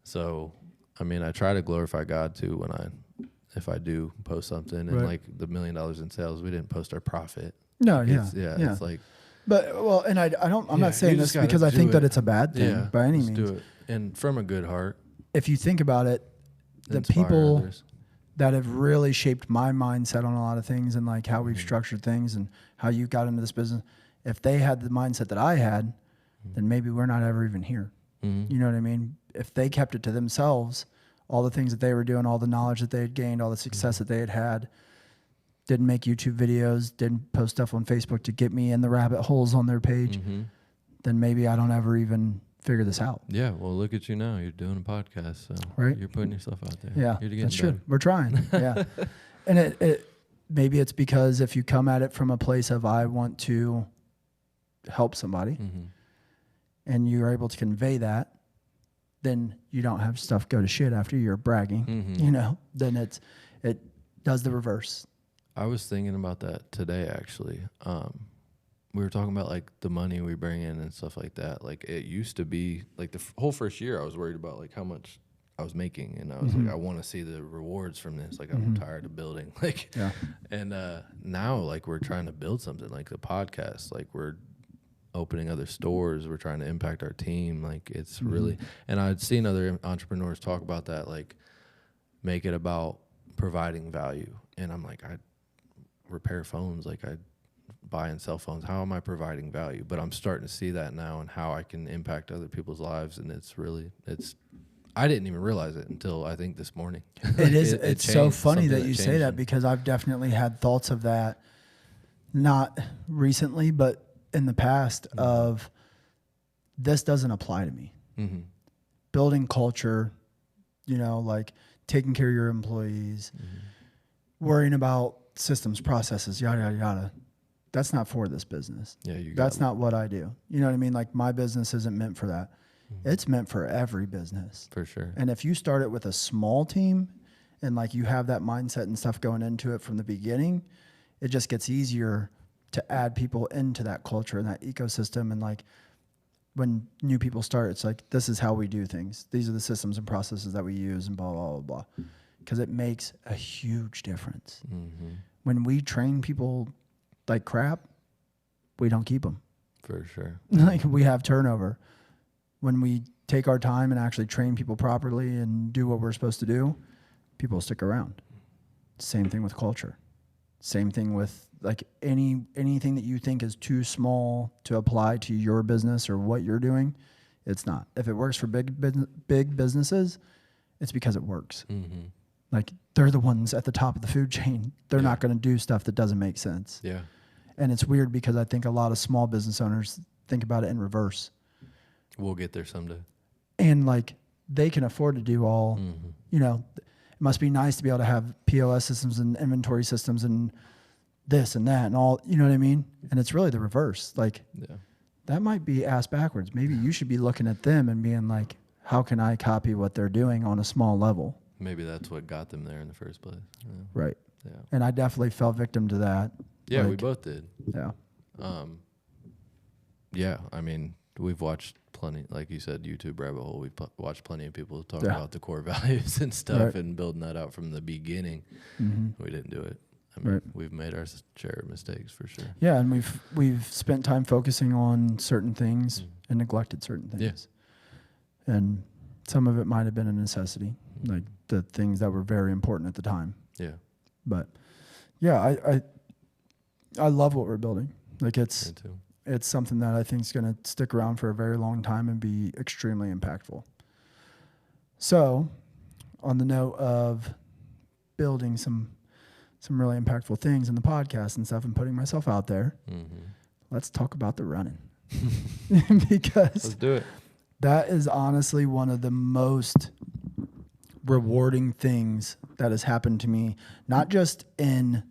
Speaker 1: So, I mean, I try to glorify God too if I do post something. And like the $1 million in sales, we didn't post our profit.
Speaker 2: No,
Speaker 1: it's like.
Speaker 2: But well, and I'm not saying this because I think that it's a bad thing by any means. Do it.
Speaker 1: And from a good heart.
Speaker 2: If you think about it, the people that have really shaped my mindset on a lot of things and like how we've structured things and how you got into this business, if they had the mindset that I had, then maybe we're not ever even here. You know what I mean? If they kept it to themselves, all the things that they were doing, all the knowledge that they had gained, all the success that they had, didn't make YouTube videos, didn't post stuff on Facebook to get me in the rabbit holes on their page, then maybe I don't ever even figure this out.
Speaker 1: Yeah, well, look at you now. You're doing a podcast, so you're putting yourself out there.
Speaker 2: Yeah, that's true. We're trying. Yeah. And it maybe it's because if you come at it from a place of I want to help somebody, and you're able to convey that, then you don't have stuff go to shit after you're bragging, you know, then it does the reverse.
Speaker 1: I was thinking about that today, actually. We were talking about like the money we bring in and stuff like that. Like it used to be like the whole first year I was worried about like how much I was making. And I was like, I want to see the rewards from this. Like I'm tired of building. Like, and now like we're trying to build something like the podcast, like we're opening other stores. We're trying to impact our team. Like it's really, and I'd seen other entrepreneurs talk about that, like make it about providing value. And I'm like, I repair phones. Like I buy and sell phones. How am I providing value? But I'm starting to see that now and how I can impact other people's lives. And it's really, I didn't even realize it until I think this morning.
Speaker 2: It is. It's so funny that you say that because I've definitely had thoughts of that, not recently, but in the past of this doesn't apply to me. Building culture, you know, like taking care of your employees, worrying about systems, processes, yada, yada, yada. That's not for this business. Yeah, that's not what I do. You know what I mean? Like my business isn't meant for that. It's meant for every business. For sure. And if you start it with a small team and like you have that mindset and stuff going into it from the beginning, it just gets easier to add people into that culture and that ecosystem. And like when new people start, it's like, this is how we do things. These are the systems and processes that we use and blah, blah, blah, blah. Because it makes a huge difference. When we train people like crap, we don't keep them. For sure. Like we have turnover. When we take our time and actually train people properly and do what we're supposed to do, people stick around. Same thing with culture. Same thing with like anything that you think is too small to apply to your business or what you're doing, it's not. If it works for big businesses, it's because it works. Like they're the ones at the top of the food chain. They're not going to do stuff that doesn't make sense. Yeah. And it's weird because I think a lot of small business owners think about it in reverse. We'll get there someday. And like they can afford to do all, you know, it must be nice to be able to have POS systems and inventory systems and this and that and all, you know what I mean? And it's really the reverse. Like that might be ass backwards. Maybe you should be looking at them and being like, how can I copy what they're doing on a small level? Maybe that's what got them there in the first place. Yeah. Right. Yeah. And I definitely fell victim to that. Yeah, like, we both did. Yeah. Yeah, I mean, we've watched plenty, like you said, YouTube rabbit hole. We've watched plenty of people talk about the core values and stuff and building that out from the beginning. We didn't do it.
Speaker 1: I mean, we've made our share of mistakes for sure.
Speaker 2: Yeah, and we've spent time focusing on certain things and neglected certain things. Yeah. And some of it might have been a necessity, like the things that were very important at the time.
Speaker 1: Yeah.
Speaker 2: But yeah, I love what we're building. Like it's something that I think is going to stick around for a very long time and be extremely impactful. So, on the note of building some really impactful things in the podcast and stuff and putting myself out there, let's talk about the running. Because
Speaker 1: let's do it.
Speaker 2: That is honestly one of the most rewarding things that has happened to me, not just in,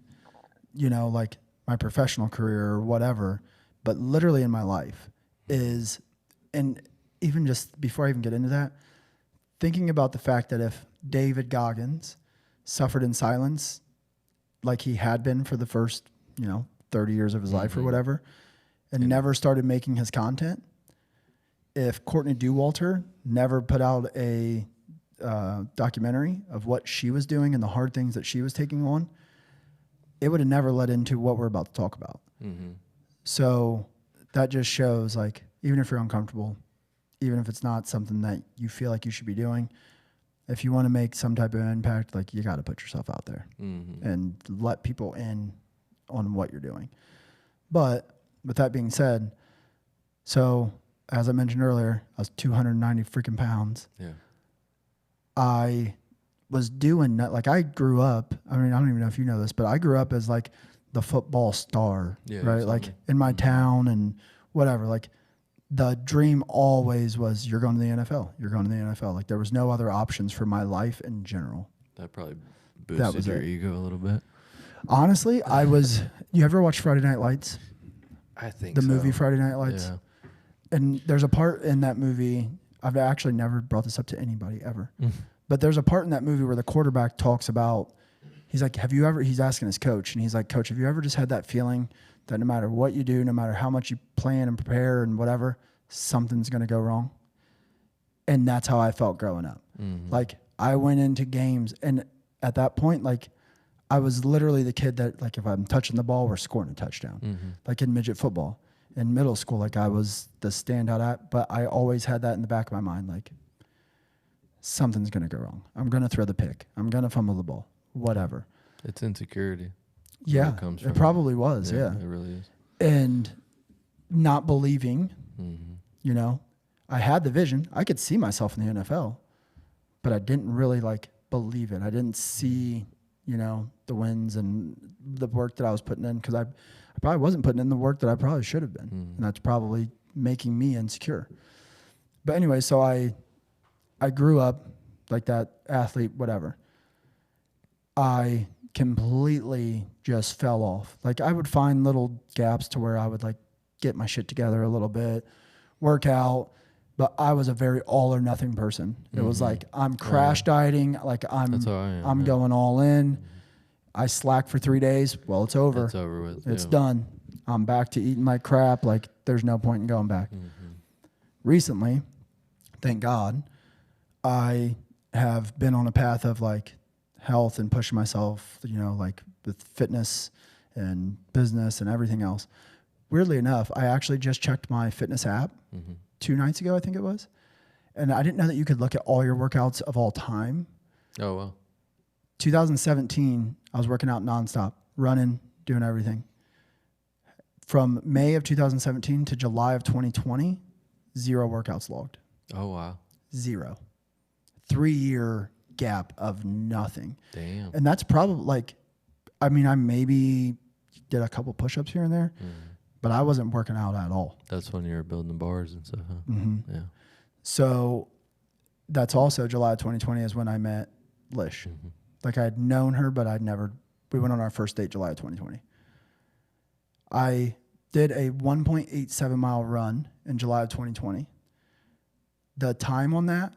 Speaker 2: like my professional career or whatever, but literally in my life is, and even just before I even get into that, thinking about the fact that if David Goggins suffered in silence like he had been for the first, 30 years of his life or whatever, and never started making his content, if Courtney Dauwalter never put out a documentary of what she was doing and the hard things that she was taking on, it would have never led into what we're about to talk about. So that just shows, like, even if you're uncomfortable, even if it's not something that you feel like you should be doing, if you want to make some type of impact, like, you got to put yourself out there and let people in on what you're doing. But with that being said, so as I mentioned earlier, I was 290 freaking pounds. Yeah. I was doing that. Like, I grew up, I mean, I don't even know if you know this, but I grew up as like the football star, right? Like in my town and whatever. Like, the dream always was, you're going to the NFL. You're going to the NFL. Like, there was no other options for my life in general.
Speaker 1: That probably boosted your ego a little bit.
Speaker 2: Honestly, you ever watch Friday Night Lights?
Speaker 1: I think
Speaker 2: the movie Friday Night Lights. Yeah. And there's a part in that movie, I've actually never brought this up to anybody ever, but there's a part in that movie where the quarterback talks about, he's like, he's asking his coach, and he's like, Coach, have you ever just had that feeling that no matter what you do, no matter how much you plan and prepare and whatever, something's going to go wrong? And that's how I felt growing up. Like, I went into games, and at that point, like, I was literally the kid that, like, if I'm touching the ball, we're scoring a touchdown. Like in midget football. In middle school, like, I was the standout but I always had that in the back of my mind, like, something's going to go wrong. I'm going to throw the pick. I'm going to fumble the ball, whatever.
Speaker 1: It's insecurity.
Speaker 2: Yeah, it probably was, yeah.
Speaker 1: It really is.
Speaker 2: And not believing, I had the vision. I could see myself in the NFL, but I didn't really, like, believe it. I didn't see, the wins and the work that I was putting in, because I probably wasn't putting in the work that I probably should have been. And that's probably making me insecure. But anyway, so I grew up like that athlete, whatever. I completely just fell off. Like, I would find little gaps to where I would, like, get my shit together a little bit, work out, but I was a very all or nothing person. It was like, I'm crash dieting, like, I'm going all in. I slack for 3 days. Well, it's over.
Speaker 1: It's over with.
Speaker 2: It's done. I'm back to eating like crap. Like, there's no point in going back. Recently, thank God, I have been on a path of, like, health and pushing myself, like with fitness and business and everything else. Weirdly enough, I actually just checked my fitness app 2 nights ago, I think it was. And I didn't know that you could look at all your workouts of all time.
Speaker 1: Oh, wow.
Speaker 2: 2017, I was working out nonstop, running, doing everything. From May of 2017 to July of 2020, 0 workouts logged.
Speaker 1: Oh, wow.
Speaker 2: 0. 3-year gap of nothing.
Speaker 1: Damn.
Speaker 2: And that's probably, like, I mean, I maybe did a couple push-ups here and there, but I wasn't working out at all.
Speaker 1: That's when you were building the bars and stuff, huh? Yeah.
Speaker 2: So that's also July of 2020 is when I met Lish. Like, I had known her, but we went on our first date July of 2020. I did a 1.87 mile run in July of 2020. The time on that,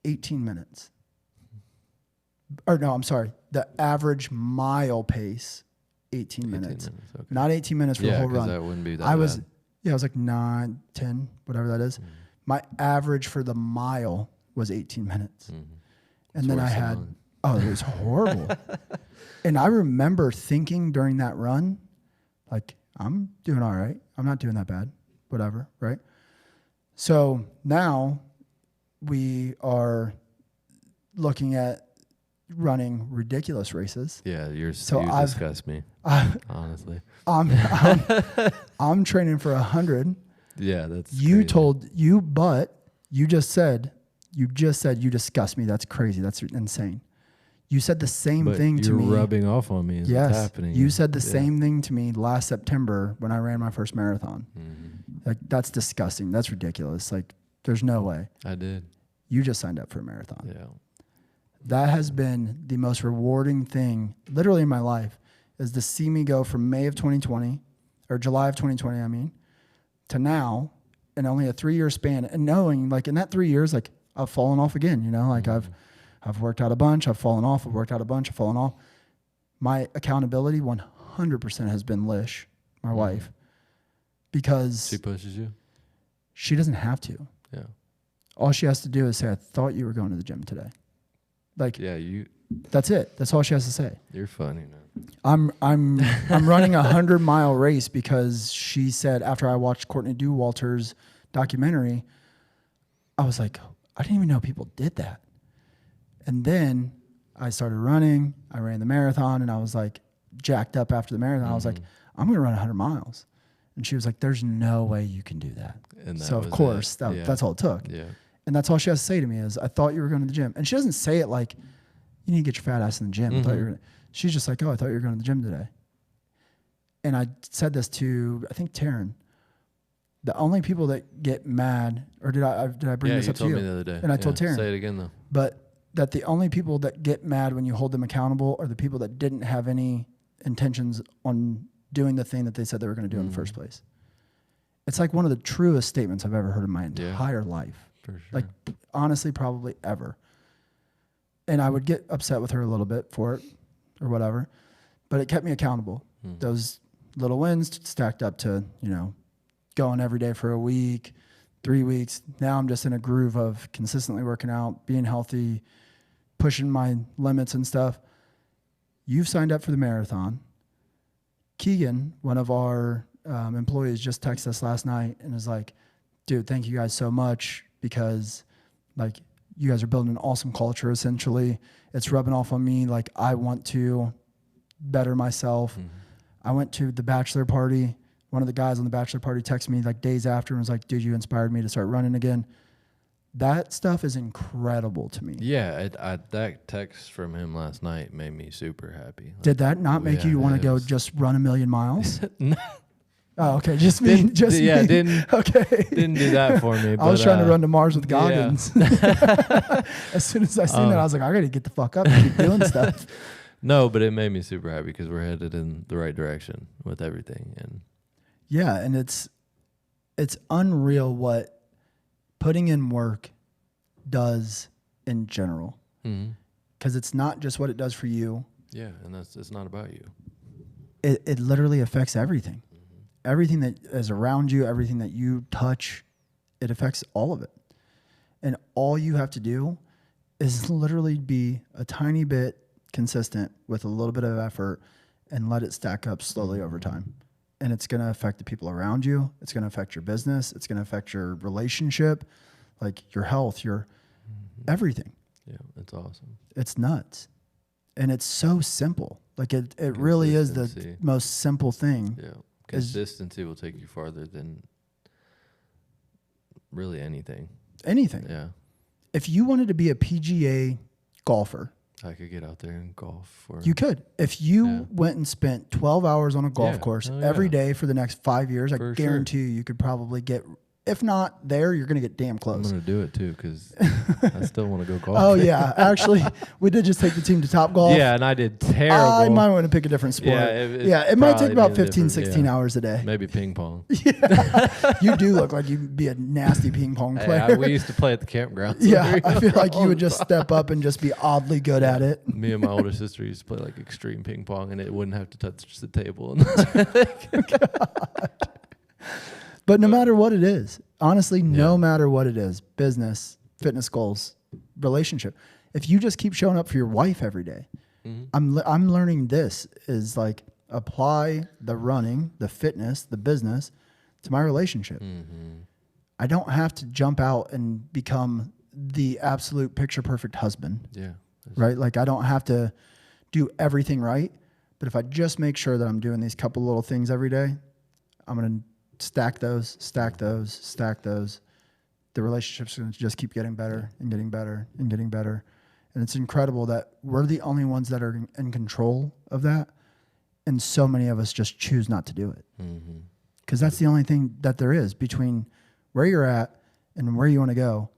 Speaker 2: 18 minutes. Or no, I'm sorry. The average mile pace, 18 minutes. Okay. Not 18 minutes for the whole run.
Speaker 1: That wouldn't be that
Speaker 2: I
Speaker 1: bad.
Speaker 2: was like 9, 10, whatever that is. My average for the mile was 18 minutes. And then I had, it was horrible. And I remember thinking during that run, like, I'm doing all right. I'm not doing that bad. Whatever, right? So now we are looking at running ridiculous races.
Speaker 1: Yeah, you disgust me, honestly.
Speaker 2: I'm training for 100.
Speaker 1: Yeah, that's
Speaker 2: crazy. But you just said you disgust me. That's crazy. That's insane. You said the same thing to me.
Speaker 1: You're rubbing off on me.
Speaker 2: Yes,
Speaker 1: what's happening.
Speaker 2: You said the same thing to me last September when I ran my first marathon.
Speaker 1: Mm-hmm.
Speaker 2: Like, that's disgusting. That's ridiculous. Like, there's no way.
Speaker 1: I did.
Speaker 2: You just signed up for a marathon.
Speaker 1: Yeah.
Speaker 2: That has been the most rewarding thing, literally in my life, is to see me go from May of 2020, or July of 2020, I mean, to now, in only a 3-year span, and knowing, like, in that 3 years, like, I've fallen off again. You know, like
Speaker 1: Mm-hmm.
Speaker 2: I've worked out a bunch, I've fallen off, I've worked out a bunch, I've fallen off. My accountability 100% has been Lish, my wife, because
Speaker 1: she pushes you.
Speaker 2: She doesn't have to.
Speaker 1: Yeah.
Speaker 2: All she has to do is say, "I thought you were going to the gym today." Like,
Speaker 1: yeah,
Speaker 2: that's it. That's all she has to say.
Speaker 1: You're funny, man.
Speaker 2: I'm running a 100-mile race because she said, after I watched Courtney Dauwalter's documentary, I was like, I didn't even know people did that. And then I started running. I ran the marathon, and I was like jacked up after the marathon. I was like, I'm going to run 100 miles. And she was like, there's no way you can do that.
Speaker 1: And
Speaker 2: so of course, that's all it took.
Speaker 1: Yeah.
Speaker 2: And that's all she has to say to me is, I thought you were going to the gym. And she doesn't say it like, you need to get your fat ass in the gym.
Speaker 1: Mm-hmm.
Speaker 2: I thought you were gonna. She's just like, oh, I thought you were going to the gym today. And I said this to, I think, Taryn. The only people that get mad, or did I bring this up to you?
Speaker 1: Yeah, you told me the other day.
Speaker 2: And I told Taryn.
Speaker 1: Say it again, though.
Speaker 2: But that the only people that get mad when you hold them accountable are the people that didn't have any intentions on doing the thing that they said they were going to do in the first place. It's like one of the truest statements I've ever heard in my entire life.
Speaker 1: For sure.
Speaker 2: Like, honestly, probably ever. And I would get upset with her a little bit for it or whatever, but it kept me accountable. Those little wins stacked up to, going every day for a week, 3 weeks. Now I'm just in a groove of consistently working out, being healthy, pushing my limits and stuff. You've signed up for the marathon. Keegan, one of our employees, just texted us last night and was like, dude, thank you guys so much, because like, you guys are building an awesome culture. Essentially, it's rubbing off on me. Like, I want to better myself. I went to the bachelor party. One of the guys on the bachelor party texted me like days after and was like, dude, you inspired me to start running again. That stuff is incredible to me.
Speaker 1: Yeah, that text from him last night made me super happy. Like,
Speaker 2: did that not make you want to go just run 1,000,000 miles?
Speaker 1: No.
Speaker 2: Oh, okay. Just me.
Speaker 1: Didn't
Speaker 2: okay.
Speaker 1: Didn't do that for me.
Speaker 2: I was trying to run to Mars with Goggins. Yeah. As soon as I seen that, I was like, I got to get the fuck up and keep doing stuff.
Speaker 1: No, but it made me super happy because we're headed in the right direction with everything. And
Speaker 2: yeah, and it's unreal what putting in work does in general. Because it's not just what it does for you.
Speaker 1: Yeah, and it's not about you.
Speaker 2: It literally affects everything. Everything that is around you, everything that you touch, it affects all of it. And all you have to do is literally be a tiny bit consistent with a little bit of effort and let it stack up slowly over time. And it's going to affect the people around you. It's going to affect your business. It's going to affect your relationship, like your health, your everything.
Speaker 1: Yeah, it's awesome.
Speaker 2: It's nuts. And it's so simple. Like it really is the most simple thing.
Speaker 1: Yeah. Consistency will take you farther than really anything.
Speaker 2: Anything.
Speaker 1: Yeah.
Speaker 2: If you wanted to be a PGA golfer,
Speaker 1: I could get out there and golf.
Speaker 2: You could. If you went and spent 12 hours on a golf course every day for the next 5 years, I guarantee you could probably get, if not there, you're going to get damn close.
Speaker 1: I'm going to do it too because I still want to go golf.
Speaker 2: Oh, yeah. Actually, we did just take the team to Top Golf.
Speaker 1: Yeah, and I did terrible.
Speaker 2: I might want to pick a different sport. It might take about 15, 16 hours a day.
Speaker 1: Maybe ping pong.
Speaker 2: Yeah. You do look like you'd be a nasty ping pong player.
Speaker 1: Hey, we used to play at the campground.
Speaker 2: So yeah, I feel like you would just step up and just be oddly good at it.
Speaker 1: Me and my older sister used to play like extreme ping pong, and it wouldn't have to touch the table.
Speaker 2: But no matter what it is, honestly, no matter what it is, business, fitness goals, relationship, if you just keep showing up for your wife every day, I'm learning this is like apply the running, the fitness, the business to my relationship. I don't have to jump out and become the absolute picture perfect husband.
Speaker 1: Yeah.
Speaker 2: Right? Like I don't have to do everything right, but if I just make sure that I'm doing these couple little things every day, I'm going to stack those. The relationship's going to just keep getting better and getting better and getting better. And it's incredible that we're the only ones that are in control of that. And so many of us just choose not to do it. Because that's the only thing that there is between where you're at and where you want to go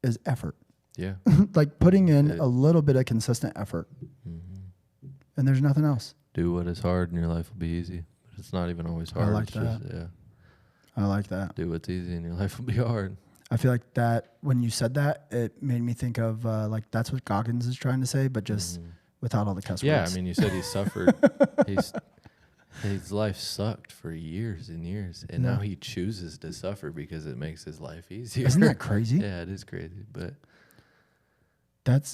Speaker 2: is effort.
Speaker 1: Yeah.
Speaker 2: Like putting in a little bit of consistent effort. And there's nothing else.
Speaker 1: Do what is hard and your life will be easy. But it's not even always hard.
Speaker 2: I like
Speaker 1: it's
Speaker 2: that.
Speaker 1: Just,
Speaker 2: I like that.
Speaker 1: Do what's easy and your life will be hard.
Speaker 2: I feel like that when you said that, it made me think of like that's what Goggins is trying to say, but just without all the cuss words.
Speaker 1: Yeah, I mean, you said he suffered. His life sucked for years and years, and now he chooses to suffer because it makes his life easier.
Speaker 2: Isn't that crazy?
Speaker 1: Yeah, it is crazy, but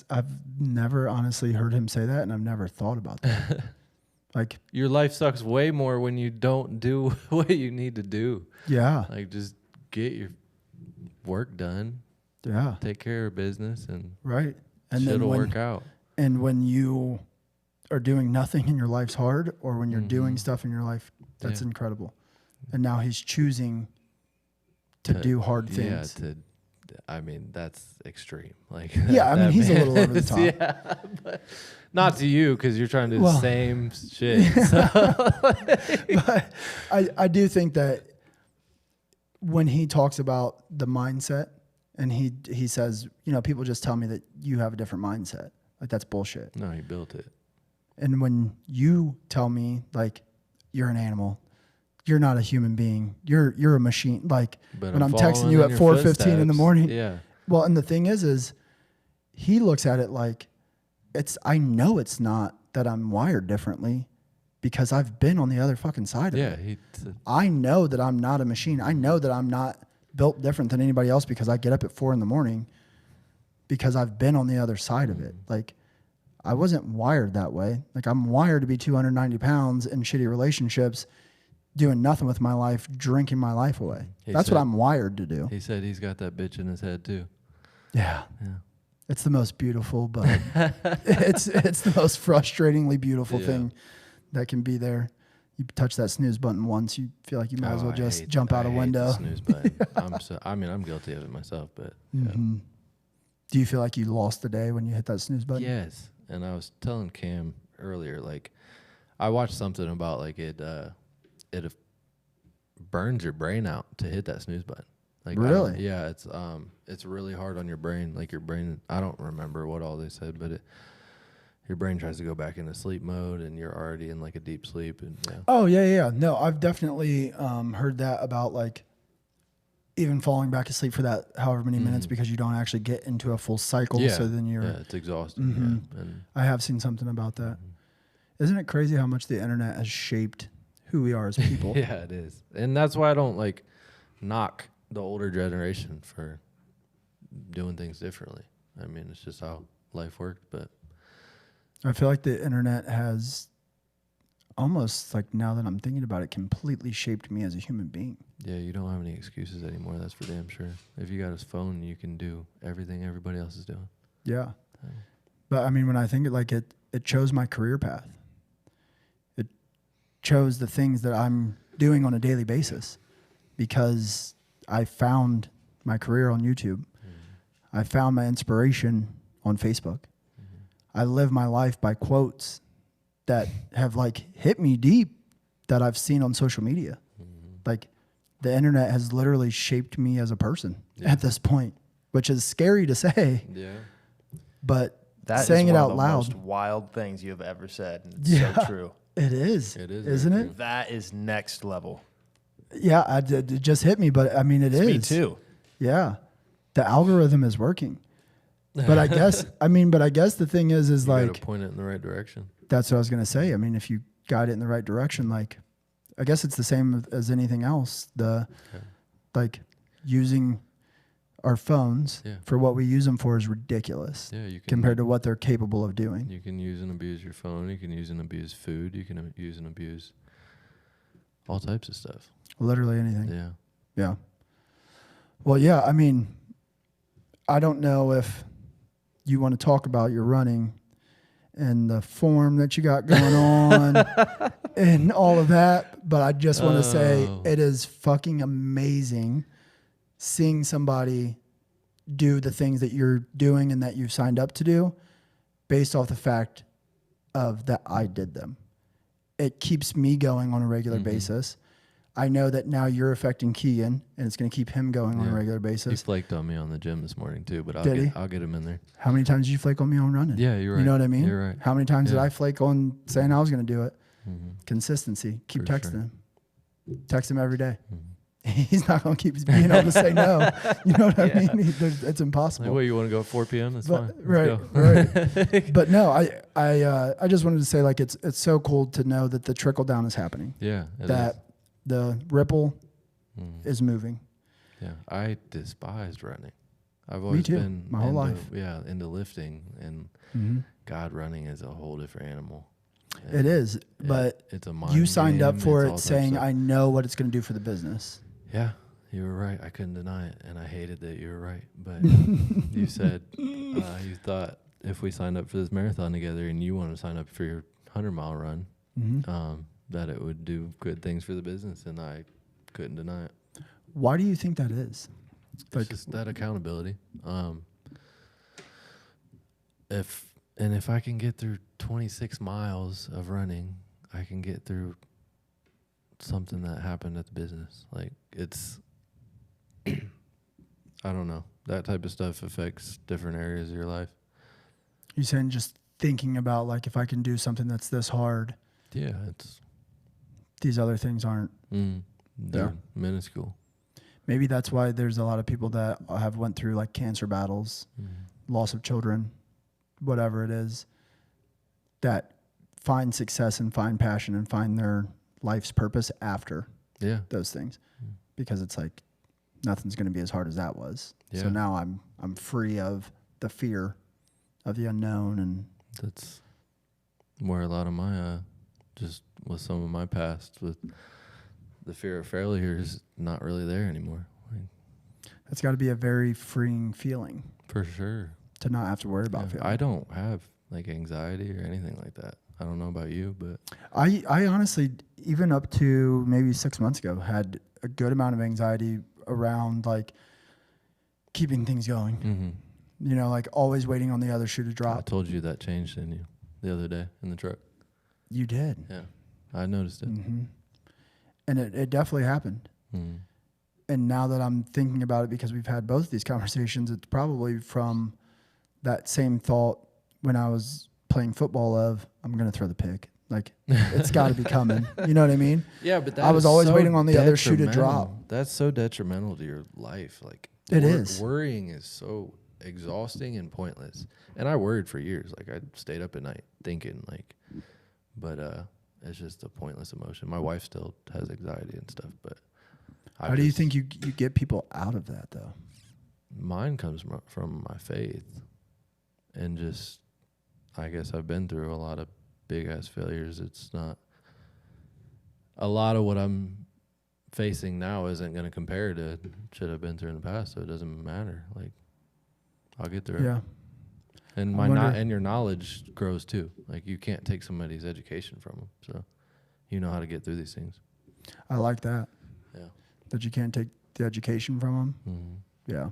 Speaker 2: I've never honestly heard him say that, and I've never thought about that. Like
Speaker 1: your life sucks way more when you don't do what you need to do.
Speaker 2: Yeah.
Speaker 1: Like just get your work done.
Speaker 2: Yeah.
Speaker 1: Take care of business, and
Speaker 2: right. And
Speaker 1: shit'll work out.
Speaker 2: And when you are doing nothing and your life's hard, or when you're doing stuff in your life, that's incredible. And now he's choosing to do hard things.
Speaker 1: Yeah, I mean, that's extreme. Like,
Speaker 2: yeah, I mean, he's a little over the top.
Speaker 1: Yeah, but not to you because you're trying to do the same shit. So.
Speaker 2: But I do think that when he talks about the mindset, and he says, you know, people just tell me that you have a different mindset. Like, that's bullshit.
Speaker 1: No, he built it.
Speaker 2: And when you tell me, like, you're an animal, you're not a human being, you're a machine. Like, but when I'm texting you at 4:15 in the morning.
Speaker 1: Yeah.
Speaker 2: Well, and the thing is he looks at it like I know it's not that I'm wired differently because I've been on the other fucking side of it. I know that I'm not a machine. I know that I'm not built different than anybody else because I get up at 4 a.m. because I've been on the other side of it. Like, I wasn't wired that way. Like, I'm wired to be 290 pounds in shitty relationships, doing nothing with my life, drinking my life away. That's what I'm wired to do.
Speaker 1: He said he's got that bitch in his head too.
Speaker 2: Yeah. It's the most beautiful, but it's the most frustratingly beautiful thing that can be there. You touch that snooze button once, you feel like you might as well just jump out a window.
Speaker 1: The snooze button. I'm guilty of it myself, but
Speaker 2: Do you feel like you lost the day when you hit that snooze button?
Speaker 1: Yes. And I was telling Cam earlier, like, I watched something about like it burns your brain out to hit that snooze button. Like,
Speaker 2: really?
Speaker 1: Yeah, it's really hard on your brain. Like, your brain, I don't remember what all they said, but your brain tries to go back into sleep mode, and you're already in like a deep sleep. And
Speaker 2: Oh yeah. No, I've definitely heard that about like even falling back asleep for that however many minutes because you don't actually get into a full cycle.
Speaker 1: Yeah.
Speaker 2: So then
Speaker 1: it's exhausting. Yeah. And
Speaker 2: I have seen something about that. Isn't it crazy how much the internet has shaped who we are as people?
Speaker 1: Yeah, it is. And that's why I don't like knock the older generation for doing things differently. I mean, it's just how life worked. But
Speaker 2: I feel like the internet has almost, like, now that I'm thinking about it, completely shaped me as a human being.
Speaker 1: Yeah, you don't have any excuses anymore. That's for damn sure. If you got his phone, you can do everything everybody else is doing.
Speaker 2: Yeah. But I mean, when I think it chose my career path. It chose the things that I'm doing on a daily basis because I found my career on YouTube. I found my inspiration on Facebook. I live my life by quotes that have like hit me deep that I've seen on social media. Like, the internet has literally shaped me as a person at this point, which is scary to say.
Speaker 1: Yeah.
Speaker 2: But
Speaker 3: that
Speaker 2: saying
Speaker 3: is
Speaker 2: it
Speaker 3: one
Speaker 2: out
Speaker 3: of the
Speaker 2: loud.
Speaker 3: most wild things you have ever said. And it's so true.
Speaker 2: It is.
Speaker 1: It is,
Speaker 2: isn't it?
Speaker 3: That is next level.
Speaker 2: Yeah, it just hit me, but I mean, it is.
Speaker 3: Me too.
Speaker 2: Yeah. The algorithm is working. But I guess, the thing is
Speaker 1: You
Speaker 2: like,
Speaker 1: gotta point it in the right direction.
Speaker 2: that's what I was going to say. I mean, if you guide it in the right direction, like, I guess it's the same as anything else. Like, using our phones
Speaker 1: Yeah.
Speaker 2: for what we use them for is ridiculous
Speaker 1: Yeah, you can
Speaker 2: compared to what they're capable of doing.
Speaker 1: You can use and abuse your phone. You can use and abuse food. You can use and abuse all types of stuff.
Speaker 2: Literally anything.
Speaker 1: Yeah.
Speaker 2: Yeah. Well, yeah, I mean, I don't know if you want to talk about your running and the form that you got going on and all of that, but I just want to say it is fucking amazing seeing somebody do the things that you're doing and that you've signed up to do based off the fact of that I did them. It keeps me going on a regular basis. I know that now you're affecting Keegan, and it's going to keep him going on a regular
Speaker 1: He
Speaker 2: basis.
Speaker 1: flaked on me on the gym this morning too, but I'll get him in there.
Speaker 2: How many times did you flake on me on running?
Speaker 1: Yeah, you're right.
Speaker 2: You know what I mean?
Speaker 1: You're right.
Speaker 2: How many times did I flake on saying I was going to do it?
Speaker 1: Mm-hmm.
Speaker 2: Consistency. Keep
Speaker 1: For
Speaker 2: texting
Speaker 1: sure.
Speaker 2: him. Text him every day.
Speaker 1: Mm-hmm.
Speaker 2: He's not going to keep being able to say no. You know what I mean? It's impossible.
Speaker 1: Like, well, you want to go at 4 p.m.? That's fine.
Speaker 2: Right,
Speaker 1: Let's go.
Speaker 2: right. But no, I just wanted to say, like, it's so cool to know that the trickle down is happening.
Speaker 1: Yeah.
Speaker 2: That the ripple is moving.
Speaker 1: Yeah. I despised running. I've always
Speaker 2: too,
Speaker 1: been
Speaker 2: my whole life.
Speaker 1: Yeah, into lifting, and God, running is a whole different animal. And
Speaker 2: It is, but
Speaker 1: it's a mind
Speaker 2: you signed up
Speaker 1: game,
Speaker 2: for
Speaker 1: it's
Speaker 2: it
Speaker 1: all types
Speaker 2: saying,
Speaker 1: of-
Speaker 2: I know what it's going to do for the business.
Speaker 1: Yeah, you were right. I couldn't deny it, and I hated that you were right. But you said you thought if we signed up for this marathon together, and you want to sign up for your 100-mile run, that it would do good things for the business, and I couldn't deny it.
Speaker 2: Why do you think that is?
Speaker 1: It's just that accountability. If I can get through 26 miles of running, I can get through something that happened at the business. Like, it's, I don't know. That type of stuff affects different areas of your life.
Speaker 2: You're saying just thinking about, like, if I can do something that's this hard,
Speaker 1: Yeah, it's
Speaker 2: these other things aren't.
Speaker 1: they're minuscule.
Speaker 2: Maybe that's why there's a lot of people that have went through, like, cancer battles, loss of children, whatever it is, that find success and find passion and find their life's purpose after those things, because it's like nothing's going to be as hard as that was. So now I'm free of the fear of the unknown, and
Speaker 1: that's where a lot of my just with some of my past with the fear of failure is not really there anymore. Like,
Speaker 2: that's got to be a very freeing feeling
Speaker 1: for sure.
Speaker 2: to not have to worry about failing.
Speaker 1: I don't have like anxiety or anything like that. I don't know about you, but
Speaker 2: I honestly, even up to maybe 6 months ago, had a good amount of anxiety around, like, keeping things going. You know, like always waiting on the other shoe to
Speaker 1: I
Speaker 2: drop.
Speaker 1: told you that changed in you the other day in the truck.
Speaker 2: You did.
Speaker 1: Yeah, I noticed it.
Speaker 2: And it definitely happened. And now that I'm thinking about it, because we've had both of these conversations, it's probably from that same thought when I was playing football of, I'm going to throw the pick. Like, it's got to be coming. You know what I mean?
Speaker 1: Yeah, but that
Speaker 2: I was
Speaker 1: is
Speaker 2: always
Speaker 1: so
Speaker 2: waiting on the other shoe to
Speaker 1: detrimental.
Speaker 2: drop.
Speaker 1: That's so detrimental to your life. Like,
Speaker 2: It is.
Speaker 1: Worrying is so exhausting and pointless. And I worried for years. Like, I stayed up at night thinking, like, but it's just a pointless emotion. My wife still has anxiety and stuff, but
Speaker 2: How do you think you get people out of that, though?
Speaker 1: Mine comes from my faith, and just, I guess I've been through a lot of big ass failures. It's not a lot of what I'm facing now isn't going to compare to shit I've been through in the past, so it doesn't matter. Like, I'll get through it. And and your knowledge grows too. Like, you can't take somebody's education from them, so you know how to get through these things.
Speaker 2: I like that.
Speaker 1: Yeah.
Speaker 2: That you can't take the education from them. Yeah.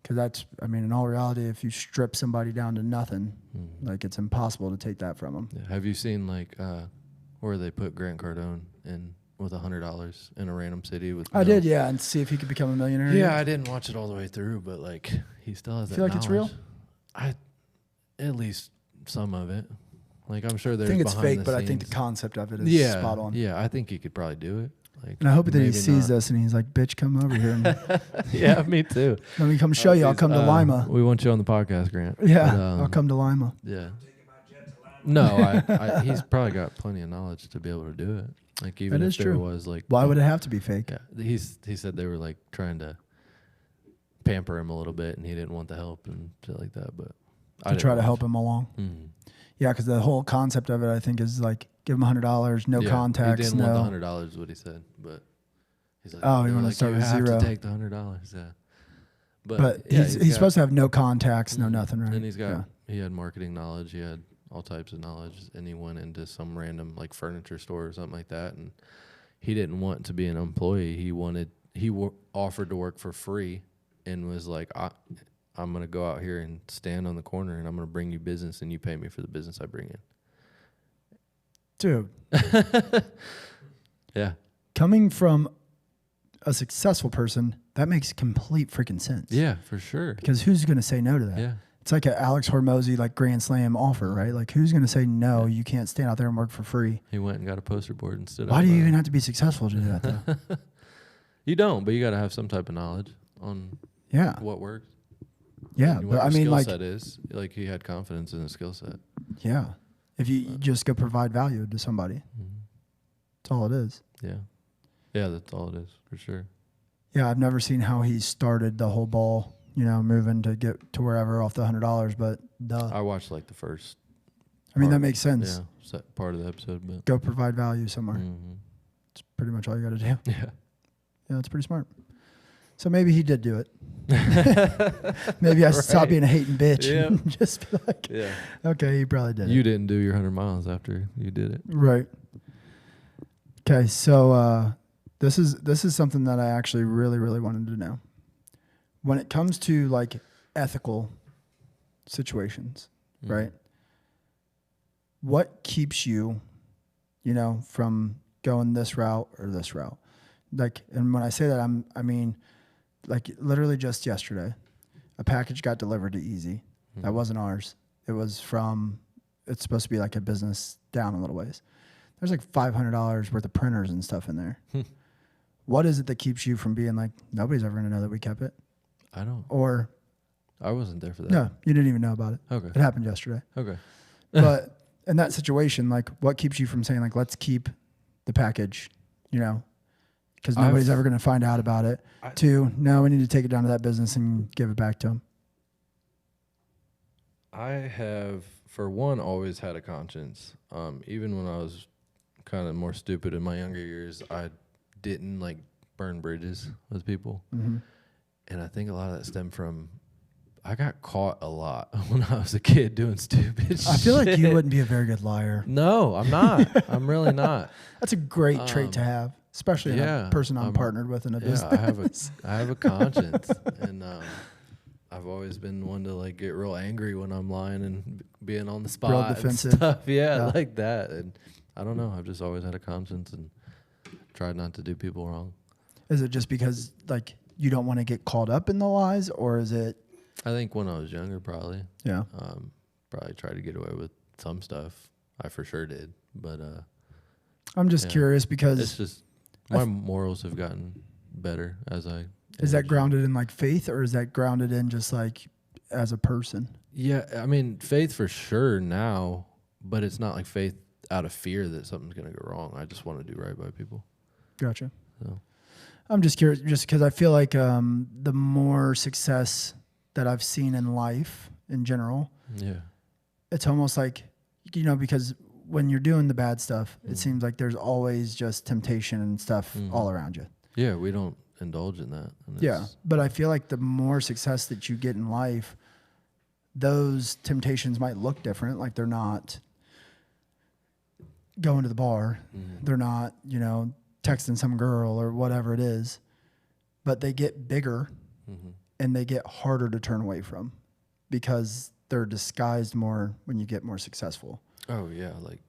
Speaker 2: Because that's, I mean, in all reality, if you strip somebody down to nothing, like, it's impossible to take that from them.
Speaker 1: Yeah. Have you seen, like, where they put Grant Cardone in with $100 in a random city?
Speaker 2: I did, yeah, and see if he could become a millionaire.
Speaker 1: Yeah, I didn't watch it all the way through, but, like, he still has that knowledge.
Speaker 2: Feel like it's real?
Speaker 1: At least some of it. Like, I'm sure there's
Speaker 2: I think it's fake, but I think
Speaker 1: scenes.
Speaker 2: the concept of it is spot on.
Speaker 1: Yeah, I think he could probably do it. Like,
Speaker 2: And I hope that he
Speaker 1: maybe
Speaker 2: sees
Speaker 1: not.
Speaker 2: this and he's like, bitch, come over here. And
Speaker 1: Yeah, me too.
Speaker 2: let me come show you. I'll come to Lima.
Speaker 1: We want you on the podcast, Grant.
Speaker 2: Yeah,
Speaker 1: But,
Speaker 2: I'll come to Lima.
Speaker 1: Yeah. No, he's probably got plenty of knowledge to be able to do it. Like, even
Speaker 2: That
Speaker 1: if
Speaker 2: is
Speaker 1: there
Speaker 2: true.
Speaker 1: was, like,
Speaker 2: Why would it have to be fake?
Speaker 1: yeah, he said they were, like, trying to pamper him a little bit, and he didn't want the help and shit like that. But I
Speaker 2: To
Speaker 1: didn't
Speaker 2: try to
Speaker 1: want
Speaker 2: help him along.
Speaker 1: Mm-hmm.
Speaker 2: Yeah, because the whole concept of it, I think, is like give him $100, no contacts,
Speaker 1: He didn't
Speaker 2: no.
Speaker 1: want the $100 is what he said, but he's like,
Speaker 2: Oh, he
Speaker 1: they're
Speaker 2: wanted to
Speaker 1: like,
Speaker 2: start
Speaker 1: you
Speaker 2: with
Speaker 1: have
Speaker 2: zero.
Speaker 1: to take the $100. Yeah.
Speaker 2: But
Speaker 1: yeah,
Speaker 2: he's
Speaker 1: got-
Speaker 2: supposed to have no contacts, no
Speaker 1: Mhm.
Speaker 2: nothing, right?
Speaker 1: And he's got
Speaker 2: Yeah.
Speaker 1: he had marketing knowledge. He had all types of knowledge, and he went into some random like furniture store or something like that. And he didn't want to be an employee. He offered to work for free, and was like, I'm gonna go out here and stand on the corner, and I'm gonna bring you business, and you pay me for the business I bring in.
Speaker 2: Dude,
Speaker 1: Yeah.
Speaker 2: coming from a successful person, that makes complete freaking sense.
Speaker 1: Yeah, for sure.
Speaker 2: Because who's going to say no to that?
Speaker 1: Yeah.
Speaker 2: It's like an Alex Hormozy like Grand Slam offer, right? Like who's going to say no? You can't stand out there and work for free.
Speaker 1: He went and got a poster board and stood
Speaker 2: Why
Speaker 1: up.
Speaker 2: do you even have to be successful to do that though?
Speaker 1: You don't, but you got to have some type of knowledge on
Speaker 2: Yeah.
Speaker 1: what works.
Speaker 2: Yeah.
Speaker 1: And
Speaker 2: But
Speaker 1: what
Speaker 2: I
Speaker 1: your
Speaker 2: mean,
Speaker 1: skill
Speaker 2: like,
Speaker 1: set is. Like he had confidence in his skill set.
Speaker 2: yeah. If you just go provide value to somebody,
Speaker 1: Mm-hmm.
Speaker 2: that's all it is.
Speaker 1: Yeah. Yeah, that's all it is, for sure.
Speaker 2: Yeah. I've never seen how he started the whole ball, moving to get to wherever off the $100, but duh.
Speaker 1: I watched like the first
Speaker 2: I mean, that
Speaker 1: part-
Speaker 2: makes sense.
Speaker 1: part of the episode, but
Speaker 2: Go provide value somewhere.
Speaker 1: Mhm.
Speaker 2: It's pretty much all you got to do.
Speaker 1: Yeah.
Speaker 2: Yeah, it's pretty smart. So maybe he did do it. Maybe I should stop
Speaker 1: Right.
Speaker 2: being a hating bitch
Speaker 1: Yep.
Speaker 2: and just be like,
Speaker 1: Yeah.
Speaker 2: okay, he probably did
Speaker 1: You
Speaker 2: it.
Speaker 1: didn't do your 100 miles after you did it.
Speaker 2: Right. Okay, so this is something that I actually really, really wanted to know. When it comes to like ethical situations,
Speaker 1: Mhm.
Speaker 2: right? What keeps you, from going this route or this route? Like, and when I say that, I mean, like literally just yesterday, a package got delivered to Easy. That
Speaker 1: Mhm.
Speaker 2: wasn't ours. It was from, it's supposed to be like a business down a little ways. There's like $500 worth of printers and stuff in there. What is it that keeps you from being like, nobody's ever going to know that we kept it?
Speaker 1: I don't.
Speaker 2: Or,
Speaker 1: I wasn't there for that.
Speaker 2: no, you didn't even know about it.
Speaker 1: Okay.
Speaker 2: It happened yesterday.
Speaker 1: Okay.
Speaker 2: But in that situation, like what keeps you from saying like, let's keep the package, because nobody's ever going to find out about it. To, no, we need to take it down to that business and give it back to them.
Speaker 1: I have, for one, always had a conscience. Even when I was kind of more stupid in my younger years, I didn't like burn bridges with people.
Speaker 2: Mm-hmm.
Speaker 1: And I think a lot of that stemmed from, I got caught a lot when I was a kid doing stupid shit.
Speaker 2: I feel like you wouldn't be a very good liar.
Speaker 1: No, I'm not. I'm really not.
Speaker 2: That's a great trait to have, especially in a person I'm partnered with in a business.
Speaker 1: I have a conscience, and I've always been one to like get real angry when I'm lying and being on the spot,
Speaker 2: Real
Speaker 1: and
Speaker 2: defensive.
Speaker 1: stuff. Yeah,
Speaker 2: Yeah.
Speaker 1: like that. And I don't know. I've just always had a conscience and tried not to do people wrong.
Speaker 2: Is it just because like you don't want to get caught up in the lies, or is it?
Speaker 1: I think when I was younger, probably
Speaker 2: Yeah.
Speaker 1: probably tried to get away with some stuff. I for sure did, but
Speaker 2: I'm just
Speaker 1: Yeah.
Speaker 2: curious
Speaker 1: it's
Speaker 2: because
Speaker 1: just my morals have gotten better as I.
Speaker 2: is that
Speaker 1: age.
Speaker 2: grounded in like faith, or is that grounded in just like as a person?
Speaker 1: Yeah, I mean, faith for sure now, but it's not like faith out of fear that something's going to go wrong. I just want to do right by people.
Speaker 2: Gotcha.
Speaker 1: So,
Speaker 2: I'm just curious, just because I feel like the more success that I've seen in life in general,
Speaker 1: yeah.
Speaker 2: it's almost like, because when you're doing the bad stuff, it seems like there's always just temptation and stuff all around you.
Speaker 1: Yeah, we don't indulge in that. And
Speaker 2: Yeah.
Speaker 1: it's-
Speaker 2: But I feel like the more success that you get in life, those temptations might look different. Like they're not going to the bar. They're not, texting some girl or whatever it is, but they get bigger and they get harder to turn away from because they're disguised more when you get more successful.
Speaker 1: Oh, yeah. Like,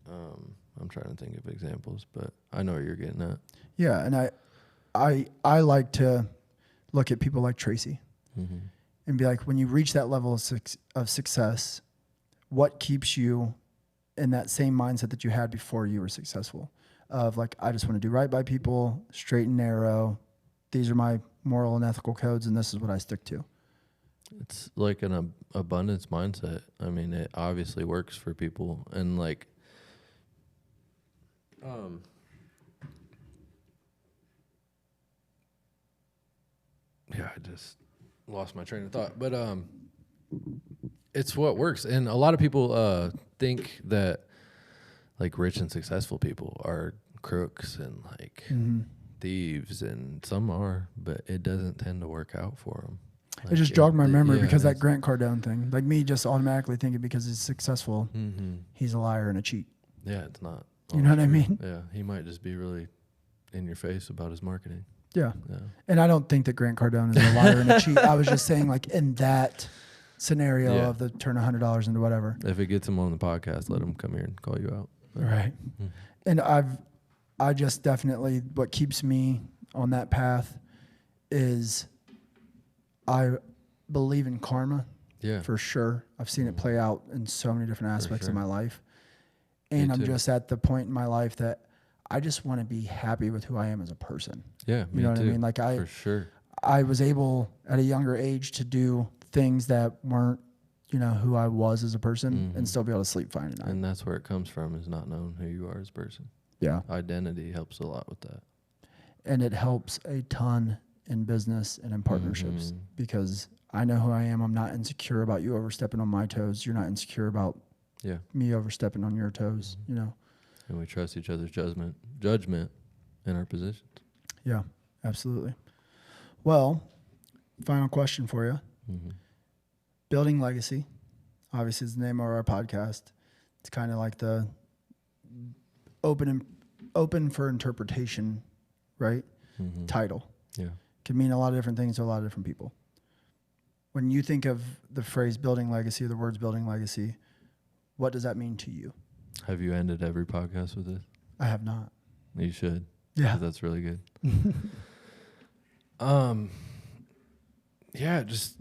Speaker 1: I'm trying to think of examples, but I know what you're getting at.
Speaker 2: Yeah. And I like to look at people like Tracy and be like, when you reach that level of success, what keeps you in that same mindset that you had before you were successful? Of like, I just want to do right by people, straight and narrow. These are my moral and ethical codes, and this is what I stick to.
Speaker 1: It's like an abundance mindset. I mean, it obviously works for people. And like, yeah, lost my train of thought, but it's what works. And a lot of people think that like rich and successful people are crooks and like thieves, and some are, but it doesn't tend to work out for them. Like
Speaker 2: it just jogged my memory because that
Speaker 1: it's-
Speaker 2: Grant Cardone thing, like me just automatically thinking because he's successful, he's a liar and a cheat.
Speaker 1: Yeah, it's not.
Speaker 2: You know what I mean?
Speaker 1: Yeah, he might just be really in your face about his marketing.
Speaker 2: Yeah.
Speaker 1: Yeah.
Speaker 2: And I don't think that Grant Cardone is a liar and a cheat. I was just saying, like, in that scenario
Speaker 1: Yeah.
Speaker 2: of the turn $100 into whatever.
Speaker 1: If it gets him on the podcast, let him come here and call you out.
Speaker 2: Right. And I just definitely, what keeps me on that path is I believe in karma.
Speaker 1: Yeah.
Speaker 2: For sure. I've seen it play out in so many different aspects of
Speaker 1: sure.
Speaker 2: my life. And I'm
Speaker 1: too.
Speaker 2: just at the point in my life that I just want to be happy with who I am as a person.
Speaker 1: Yeah,
Speaker 2: You know what I mean? Like
Speaker 1: for sure.
Speaker 2: I was able at a younger age to do things that weren't, you know, who I was as a person and still be able to sleep fine at night.
Speaker 1: And that's where it comes from, is not knowing who you are as a person.
Speaker 2: Yeah.
Speaker 1: Identity helps a lot with that.
Speaker 2: And it helps a ton in business and in partnerships because I know who I am. I'm not insecure about you overstepping on my toes. You're not insecure about
Speaker 1: Yeah.
Speaker 2: me overstepping on your toes, you know?
Speaker 1: And we trust each other's judgment in our positions.
Speaker 2: Yeah, absolutely. Well, final question for you. Building legacy, obviously, is the name of our podcast. It's kind of like the open for interpretation, right? Title.
Speaker 1: Yeah.
Speaker 2: Can mean a lot of different things to a lot of different people. When you think of the phrase building legacy or the words building legacy, what does that mean to you?
Speaker 1: Have you ended every podcast with this?
Speaker 2: I have not.
Speaker 1: You should.
Speaker 2: Yeah.
Speaker 1: 'Cause that's really good. Yeah, just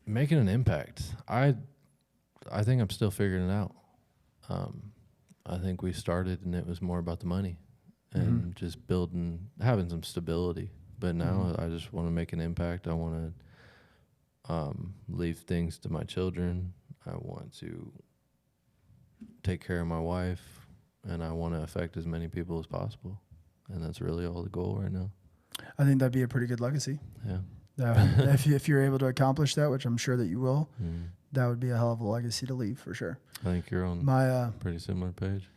Speaker 1: making an impact. I think I'm still figuring it out. I think we started and it was more about the money and just having some stability. But now I just want to make an impact. I want to leave things to my children. I want to take care of my wife, and I want to affect as many people as possible. And that's really all the goal right now.
Speaker 2: I think that'd be a pretty good legacy.
Speaker 1: Yeah.
Speaker 2: If you're able to accomplish that, which I'm sure that you will, that would be a hell of a legacy to leave for sure.
Speaker 1: I think you're on
Speaker 2: My
Speaker 1: pretty similar page.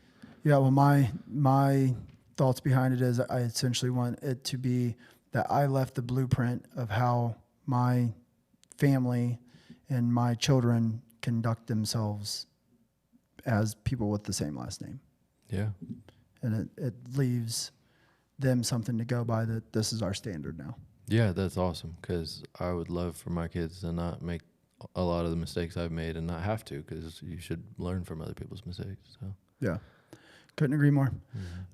Speaker 2: yeah, well, my thoughts behind it is I essentially want it to be that I left the blueprint of how my family and my children conduct themselves as people with the same last name.
Speaker 1: Yeah.
Speaker 2: And it leaves them something to go by that this is our standard now.
Speaker 1: Yeah, that's awesome, because I would love for my kids to not make a lot of the mistakes I've made and not have to, because you should learn from other people's mistakes. So
Speaker 2: Yeah. Couldn't agree more.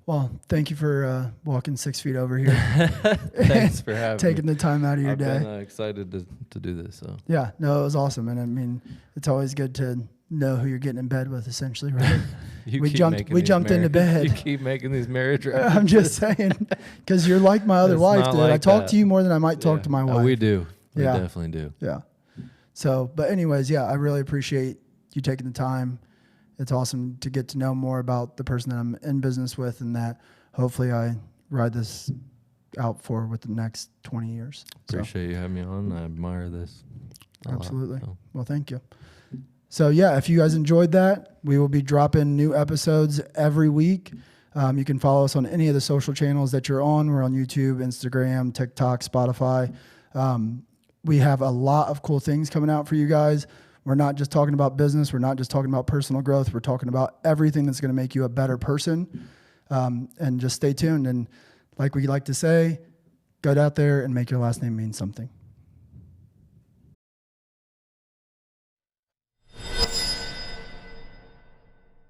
Speaker 2: Well, thank you for walking 6 feet over here.
Speaker 1: Thanks for having
Speaker 2: taking
Speaker 1: me.
Speaker 2: the time out of your
Speaker 1: I've
Speaker 2: day.
Speaker 1: been excited to do this. So
Speaker 2: Yeah, no, it was awesome. And I mean, it's always good to know who you're getting in bed with, essentially, right? We jumped into bed.
Speaker 1: You keep making these marriage
Speaker 2: I'm
Speaker 1: references.
Speaker 2: just saying, because you're like my other
Speaker 1: It's
Speaker 2: wife,
Speaker 1: not
Speaker 2: dude.
Speaker 1: like
Speaker 2: I talk
Speaker 1: that.
Speaker 2: to you more than I might talk to my wife.
Speaker 1: We do. We
Speaker 2: Yeah.
Speaker 1: definitely do.
Speaker 2: Yeah. So, but anyways, yeah, I really appreciate you taking the time. It's awesome to get to know more about the person that I'm in business with, and that hopefully I ride this out for with the next 20 years. So,
Speaker 1: Appreciate you having me on. I admire this a lot,
Speaker 2: absolutely.
Speaker 1: so.
Speaker 2: Well, thank you. So yeah, if you guys enjoyed that, we will be dropping new episodes every week. You can follow us on any of the social channels that you're on. We're on YouTube, Instagram, TikTok, Spotify. We have a lot of cool things coming out for you guys. We're not just talking about business. We're not just talking about personal growth. We're talking about everything that's going to make you a better person. And just stay tuned. And like we like to say, go out there and make your last name mean something.